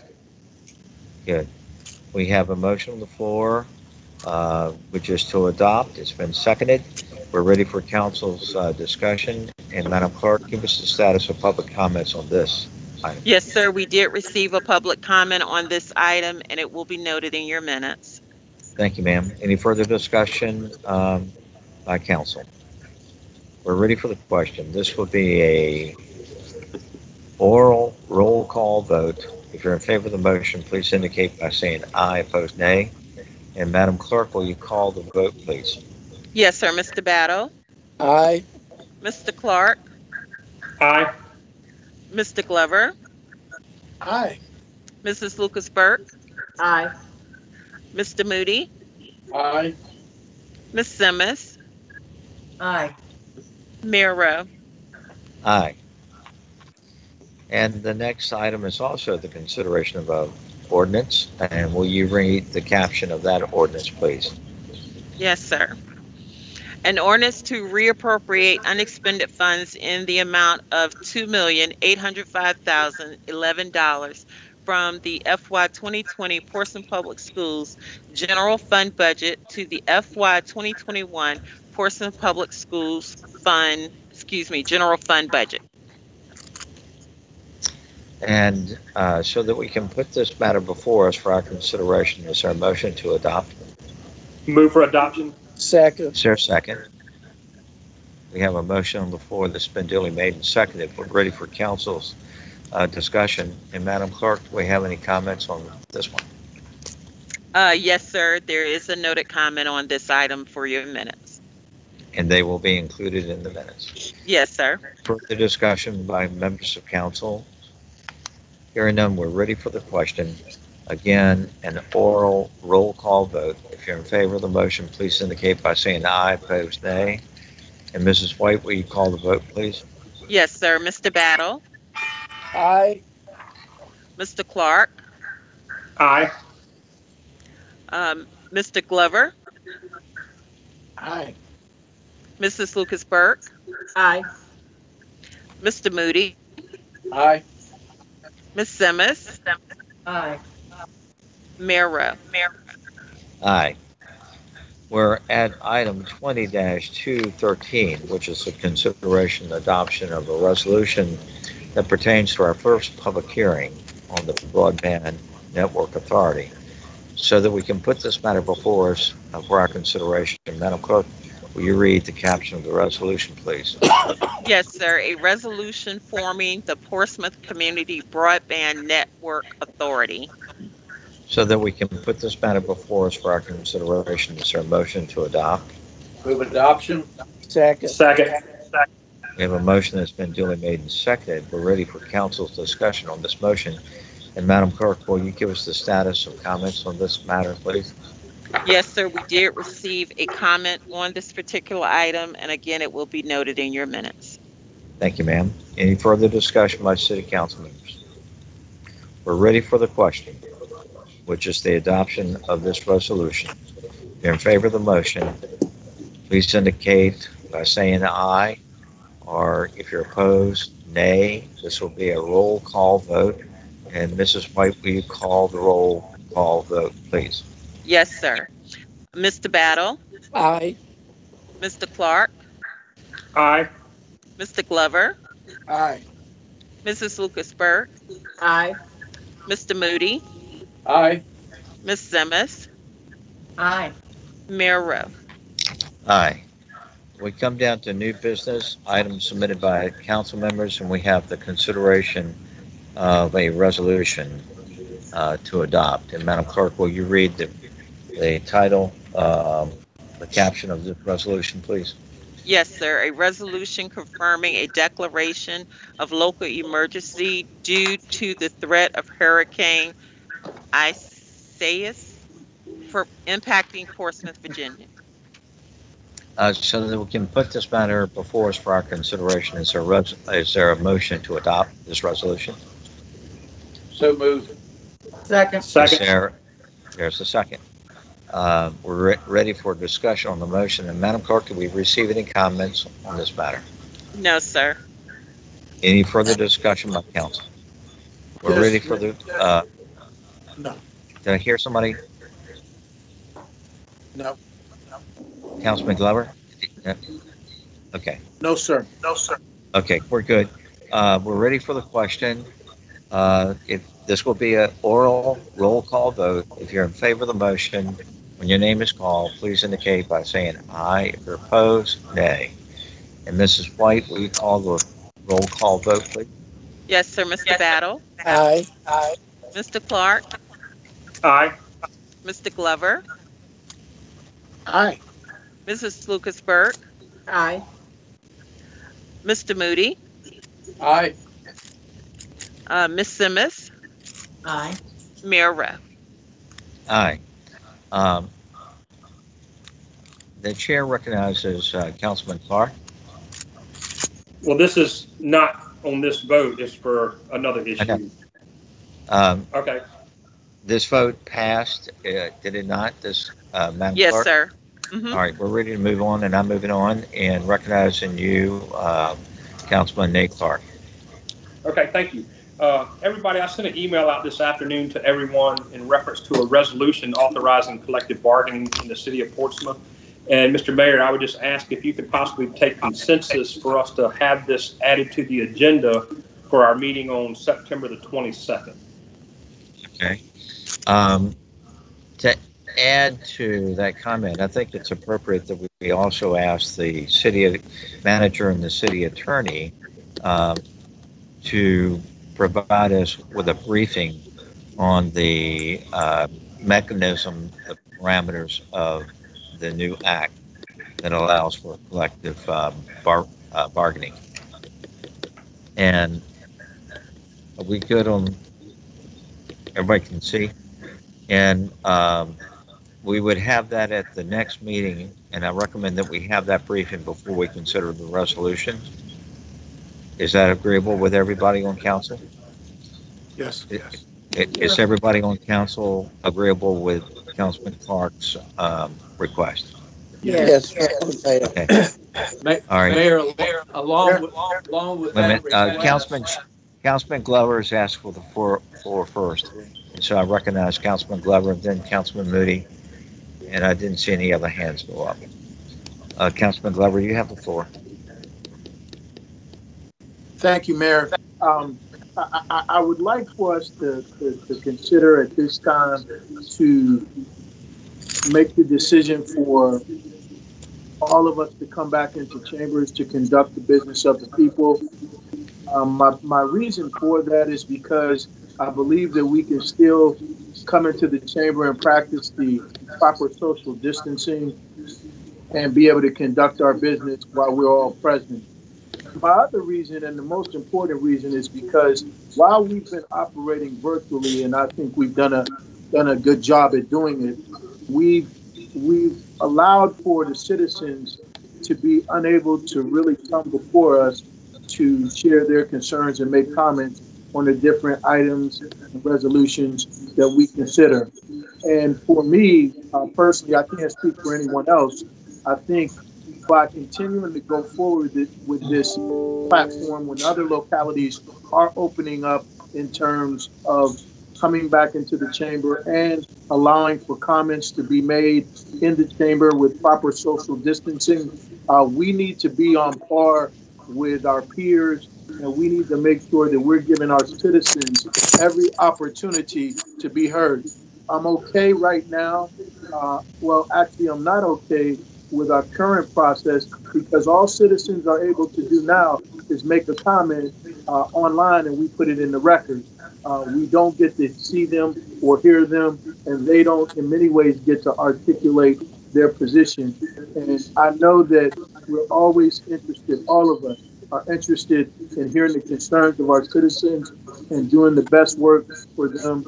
Good. We have a motion on the floor, which is to adopt. It's been seconded. We're ready for council's discussion. And Madam Clerk, give us the status of public comments on this item. Yes, sir. We did receive a public comment on this item, and it will be noted in your minutes. Thank you, ma'am. Any further discussion by council? We're ready for the question. This will be a oral roll call vote. If you're in favor of the motion, please indicate by saying aye, opposed nay. And Madam Clerk, will you call the vote, please? Yes, sir. Mr. Battle? Aye. Mr. Clark? Aye. Mr. Glover? Aye. Mrs. Lucas Burke? Aye. Mr. Moody? Aye. Ms. Simmons? Aye. Mayor Rowe? Aye. And the next item is also the consideration of an ordinance. And will you read the caption of that ordinance, please? Yes, sir. An ordinance to reappropriate unexpended funds in the amount of $2,805,011 from the FY 2020 Portsmouth Public Schools General Fund budget to the FY 2021 Portsmouth Public Schools General Fund budget. And so that we can put this matter before us for our consideration, is there a motion to adopt? Move for adoption. Second. Is there a second? We have a motion on the floor that's been duly made and seconded. We're ready for council's discussion. And Madam Clerk, do we have any comments on this one? Yes, sir. There is a noted comment on this item for your minutes. And they will be included in the minutes. Yes, sir. Further discussion by members of council? Hearing none, we're ready for the question. Again, an oral roll call vote. If you're in favor of the motion, please indicate by saying aye, opposed nay. And Mrs. White, will you call the vote, please? Yes, sir. Mr. Battle? Aye. Mr. Clark? Aye. Mr. Glover? Aye. Mrs. Lucas Burke? Aye. Mr. Moody? Aye. Ms. Simmons? Aye. Mayor Rowe? Aye. We're at item 20-213, which is the consideration and adoption of a resolution that pertains to our first public hearing on the Broadband Network Authority. So that we can put this matter before us for our consideration, Madam Clerk, will you read the caption of the resolution, please? Yes, sir. A resolution forming the Portsmouth Community Broadband Network Authority. So that we can put this matter before us for our consideration, is there a motion to adopt? Move adoption. Second. Second. We have a motion that's been duly made and seconded. We're ready for council's discussion on this motion. And Madam Clerk, will you give us the status of comments on this matter, please? Yes, sir. We did receive a comment on this particular item, and again, it will be noted in your minutes. Thank you, ma'am. Any further discussion by city council members? We're ready for the question, which is the adoption of this resolution. If you're in favor of the motion, please indicate by saying aye, or if you're opposed, nay. This will be a roll call vote. And Mrs. White, will you call the roll call vote, please? Yes, sir. Mr. Battle? Aye. Mr. Clark? Aye. Mr. Glover? Aye. Mrs. Lucas Burke? Aye. Mr. Moody? Aye. Ms. Simmons? Aye. Mayor Rowe? Aye. We come down to new business items submitted by council members, and we have the consideration of a resolution to adopt. And Madam Clerk, will you read the the title, the caption of this resolution, please? Yes, sir. A resolution confirming a declaration of local emergency due to the threat of Hurricane Isaias for impacting Portsmouth, Virginia. So that we can put this matter before us for our consideration, is there a motion to adopt this resolution? So moved. Second. Is there's a second. We're ready for discussion on the motion. And Madam Clerk, do we receive any comments on this matter? No, sir. Any further discussion by council? We're Yes. ready for the, No. did I hear somebody? No. Councilman Glover? Okay. No, sir. No, sir. Okay, we're good. We're ready for the question. If this will be an oral roll call vote, if you're in favor of the motion, when your name is called, please indicate by saying aye. If you're opposed, nay. And Mrs. White, will you call the roll call vote, please? Yes, sir. Mr. Battle, Aye. Aye. Mr. Clark, Aye. Mr. Glover, Aye. Mrs. Lucas Burke, Aye. Mr. Moody, Aye. Ms. Simmons, Aye. Mayor Rowe. Aye. The chair recognizes Councilman Clark. Well, this is not on this vote. It's for another I know. issue. Okay. This vote passed, did it not, this, Madam Yes, Clerk? sir. Mhm. All right, we're ready to move on, and I'm moving on and recognizing you, Councilman Nate Clark. Okay, thank you. Everybody, I sent an email out this afternoon to everyone in reference to a resolution authorizing collective bargaining in the city of Portsmouth. And Mr. Mayor, I would just ask if you could possibly take consensus for us to have this added to the agenda for our meeting on September the 22nd. Okay. To add to that comment, I think it's appropriate that we also ask the city manager and the city attorney to provide us with a briefing on the mechanism, the parameters of the new act that allows for collective bargaining. And are we good on, everybody can see? And we would have that at the next meeting, and I recommend that we have that briefing before we consider the resolution. Is that agreeable with everybody on council? Yes. Is everybody on council agreeable with Councilman Clark's request? Yes. Okay. All right. Mayor, along with that request, Councilman Glover has asked for the floor first. And so I recognize Councilman Glover and then Councilman Moody. And I didn't see any other hands go up. Councilman Glover, you have the floor. Thank you, Mayor. I would like for us to consider at this time to make the decision for all of us to come back into chambers to conduct the business of the people. My reason for that is because I believe that we can still come into the chamber and practice the proper social distancing and be able to conduct our business while we're all present. My other reason, and the most important reason, is because while we've been operating virtually, and I think we've done a good job at doing it, we've allowed for the citizens to be unable to really come before us to share their concerns and make comments on the different items and resolutions that we consider. And for me, personally, I can't speak for anyone else. I think by continuing to go forward with this platform, when other localities are opening up in terms of coming back into the chamber and allowing for comments to be made in the chamber with proper social distancing, we need to be on par with our peers, and we need to make sure that we're giving our citizens every opportunity to be heard. I'm okay right now. Well, actually, I'm not okay with our current process, because all citizens are able to do now is make a comment online and we put it in the records. We don't get to see them or hear them, and they don't in many ways get to articulate their position. And I know that we're always interested, all of us are interested in hearing the concerns of our citizens and doing the best work for them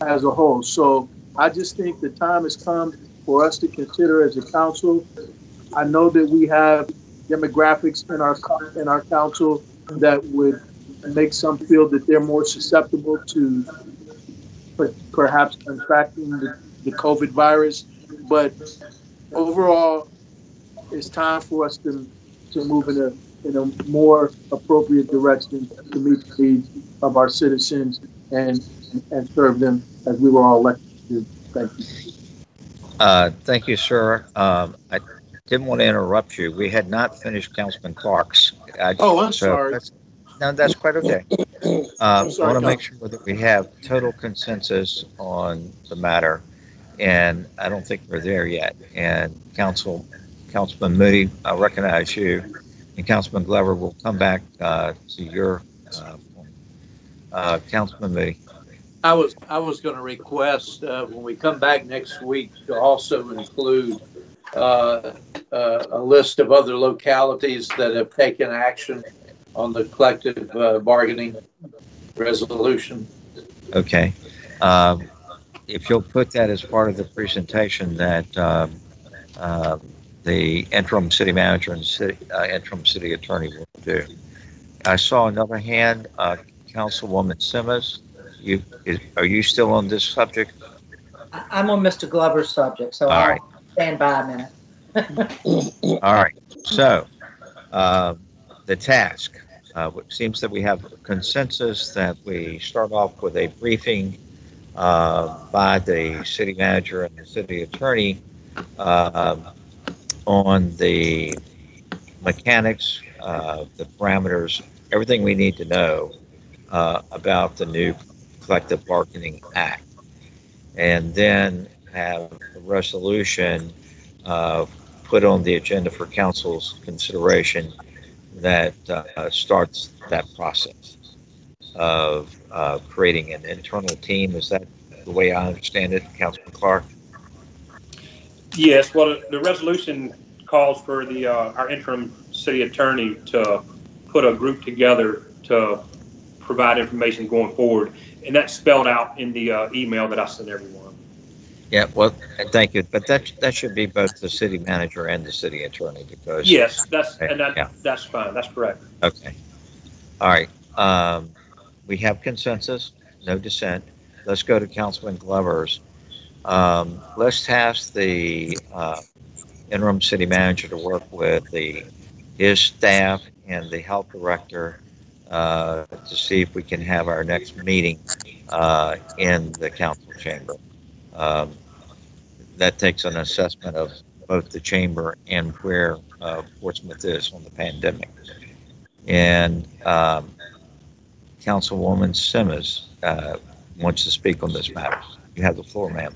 as a whole. So I just think the time has come for us to consider as a council. I know that we have demographics in our council that would make some feel that they're more susceptible to perhaps contracting the COVID virus. But overall, it's time for us to move in a more appropriate direction to meet the needs of our citizens and serve them as we were all elected to do. Thank you. Thank you, sir. I didn't want to interrupt you. We had not finished Councilman Clark's. I'm sorry. No, that's quite okay. I I'm sorry, want to make sure that we have total consensus on the matter, and I don't think we're there yet. And Councilman Moody, I recognize you, and Councilman Glover will come back to your point. Councilman Moody. I was going to request when we come back next week to also include a list of other localities that have taken action on the collective bargaining resolution. Okay. If you'll put that as part of the presentation that the interim city manager and interim city attorney will do. I saw another hand, Councilwoman Simmons. Are you still on this subject? I'm on Mr. Glover's subject, so I'll stand by a minute. All right. So the task, it seems that we have consensus that we start off with a briefing by the city manager and the city attorney on the mechanics, the parameters, everything we need to know about the new Collective Bargaining Act, and then have a resolution put on the agenda for council's consideration that starts that process of creating an internal team. Is that the way I understand it, Councilman Clark? Yes. Well, the resolution calls for our interim city attorney to put a group together to provide information going forward, and that's spelled out in the email that I sent everyone. Yeah, well, thank you, but that should be both the city manager and the city attorney, because yes, that's fine. That's correct. Okay, all right. We have consensus, no dissent. Let's go to Councilman Glover's. Let's task the interim city manager to work with his staff and the health director to see if we can have our next meeting in the council chamber. That takes an assessment of both the chamber and where Portsmouth is on the pandemic. And Councilwoman Simmons wants to speak on this matter. You have the floor, ma'am.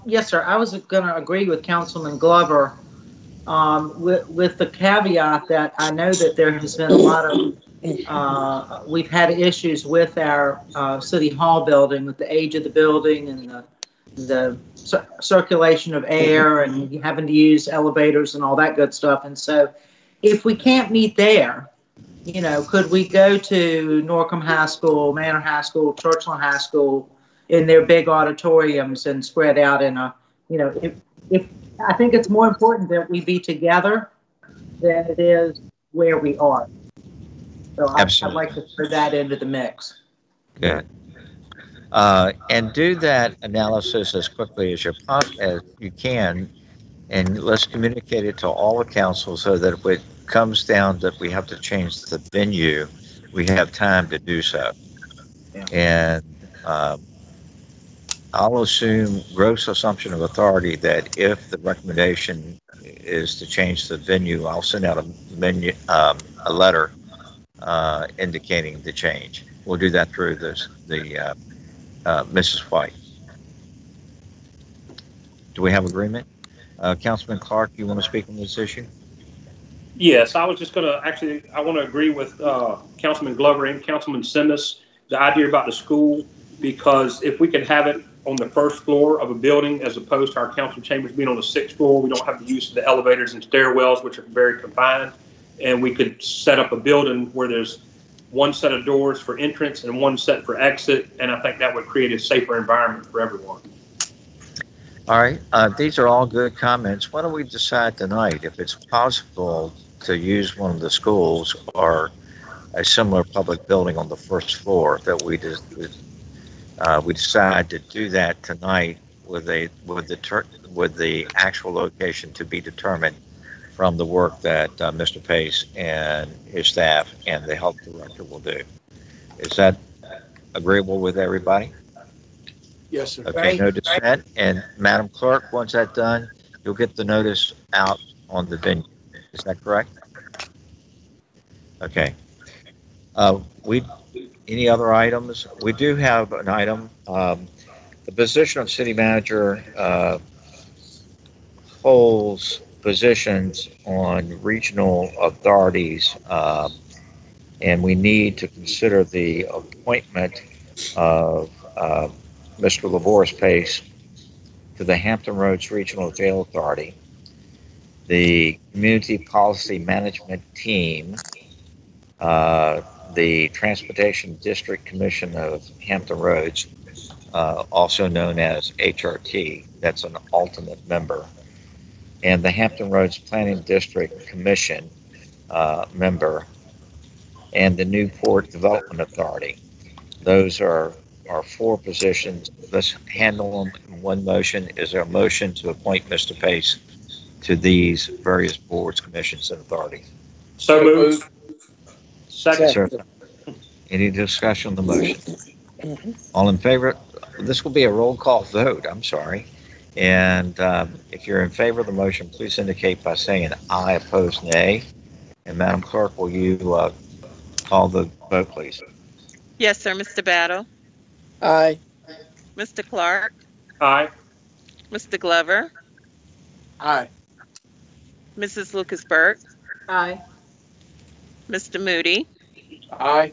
Yes, sir. I was going to agree with Councilman Glover with the caveat that I know that there has been a lot of, we've had issues with our City Hall building, with the age of the building and the circulation of air and having to use elevators and all that good stuff. And so if we can't meet there, could we go to Norcom High School, Manor High School, Churchland High School in their big auditoriums and spread out in a, if I think it's more important that we be together than it is where we are. So I'd like to put that into the mix. Good. And do that analysis as quickly as you can, and let's communicate it to all the council so that if it comes down that we have to change the venue, we have time to do so. Yeah. And I'll assume gross assumption of authority that if the recommendation is to change the venue, I'll send out a letter indicating the change. We'll do that through the Mrs. White. Do we have agreement? Councilman Clark, you want to speak on this issue? Yes, I was just going to actually, I want to agree with Councilman Glover and Councilman Simmons, the idea about the school, because if we could have it on the first floor of a building as opposed to our council chambers being on the sixth floor, we don't have the use of the elevators and stairwells, which are very confined. And we could set up a building where there's one set of doors for entrance and one set for exit. And I think that would create a safer environment for everyone. All right, these are all good comments. Why don't we decide tonight if it's possible to use one of the schools or a similar public building on the first floor, that we decide to do that tonight with the actual location to be determined from the work that Mr. Pace and his staff and the health director will do. Is that agreeable with everybody? Yes, sir. Okay, no dissent. And Madam Clerk, once that's done, you'll get the notice out on the venue. Is that correct? Okay. Any other items? We do have an item. The position of city manager holds positions on regional authorities, and we need to consider the appointment of Mr. LaVorse Pace to the Hampton Roads Regional Jail Authority, the Community Policy Management Team, the Transportation District Commission of Hampton Roads, also known as HRT, that's an alternate member, and the Hampton Roads Planning District Commission member, and the Newport Development Authority. Those are 4 positions. Let's handle them in one motion. Is there a motion to appoint Mr. Pace to these various boards, commissions, and authorities? So moved. Second. Sir, any discussion on the motion? All in favor? This will be a roll call vote. I'm sorry. And if you're in favor of the motion, please indicate by saying aye, opposed, nay. And Madam Clerk, will you call the vote, please? Yes, sir. Mr. Battle? Aye. Mr. Clark? Aye. Mr. Glover? Aye. Mrs. Lucas Burke? Aye. Mr. Moody? Aye.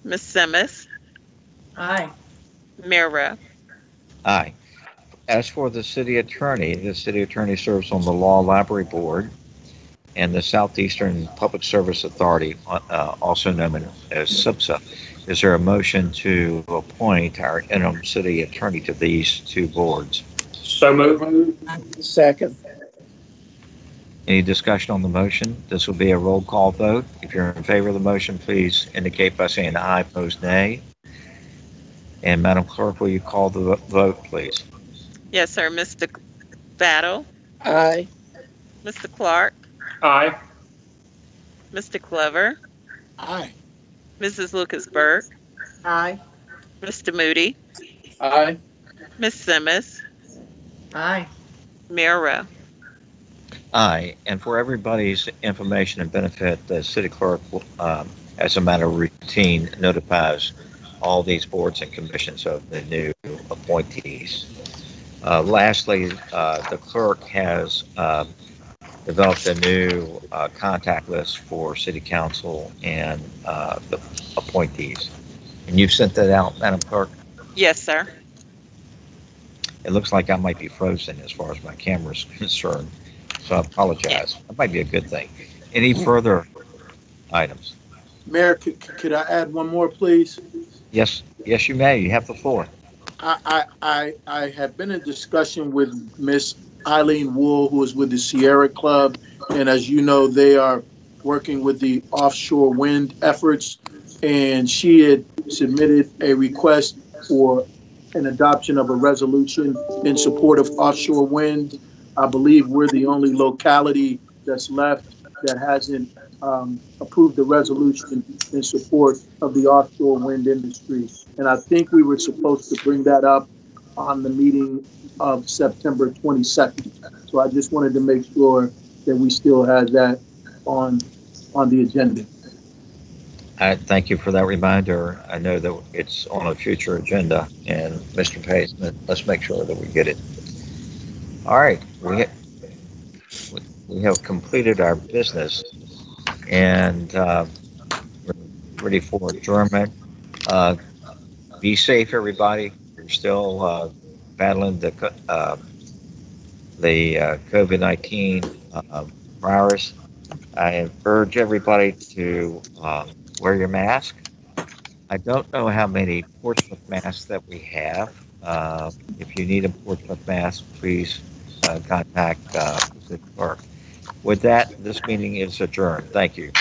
Ms. Simmons? Aye. Mayor Rowe? Aye. As for the city attorney serves on the Law Library Board and the Southeastern Public Service Authority, also known as SIPSA. Is there a motion to appoint our interim city attorney to these 2 boards? So moved. Second. Any discussion on the motion? This will be a roll call vote. If you're in favor of the motion, please indicate by saying aye, opposed, nay. And Madam Clerk, will you call the vote, please? Yes, sir. Mr. Battle? Aye. Mr. Clark? Aye. Mr. Glover? Aye. Mrs. Lucas Burke? Aye. Mr. Moody? Aye. Ms. Simmons? Aye. Mayor Rowe? Aye. And for everybody's information and benefit, the city clerk, as a matter of routine, notifies all these boards and commissions of the new appointees. Lastly, the clerk has developed a new contact list for city council and the appointees. And you've sent that out, Madam Clerk? Yes, sir. It looks like I might be frozen as far as my camera is concerned, so I apologize. That might be a good thing. Any further items? Mayor, could I add one more, please? Yes, you may. You have the floor. I have been in discussion with Miss Eileen Wool, who is with the Sierra Club, and as you know, they are working with the offshore wind efforts, and she had submitted a request for an adoption of a resolution in support of offshore wind. I believe we're the only locality that's left that hasn't approved the resolution in support of the offshore wind industry. And I think we were supposed to bring that up on the meeting of September 22nd. So I just wanted to make sure that we still had that on the agenda. I thank you for that reminder. I know that it's on a future agenda, and Mr. Pace, let's make sure that we get it. All right. we have completed our business, and we're ready for adjournment. Be safe, everybody. We're still battling the COVID-19 virus. I urge everybody to wear your mask. I don't know how many Portsmouth masks that we have. If you need a Portsmouth mask, please contact the clerk. With that, this meeting is adjourned. Thank you.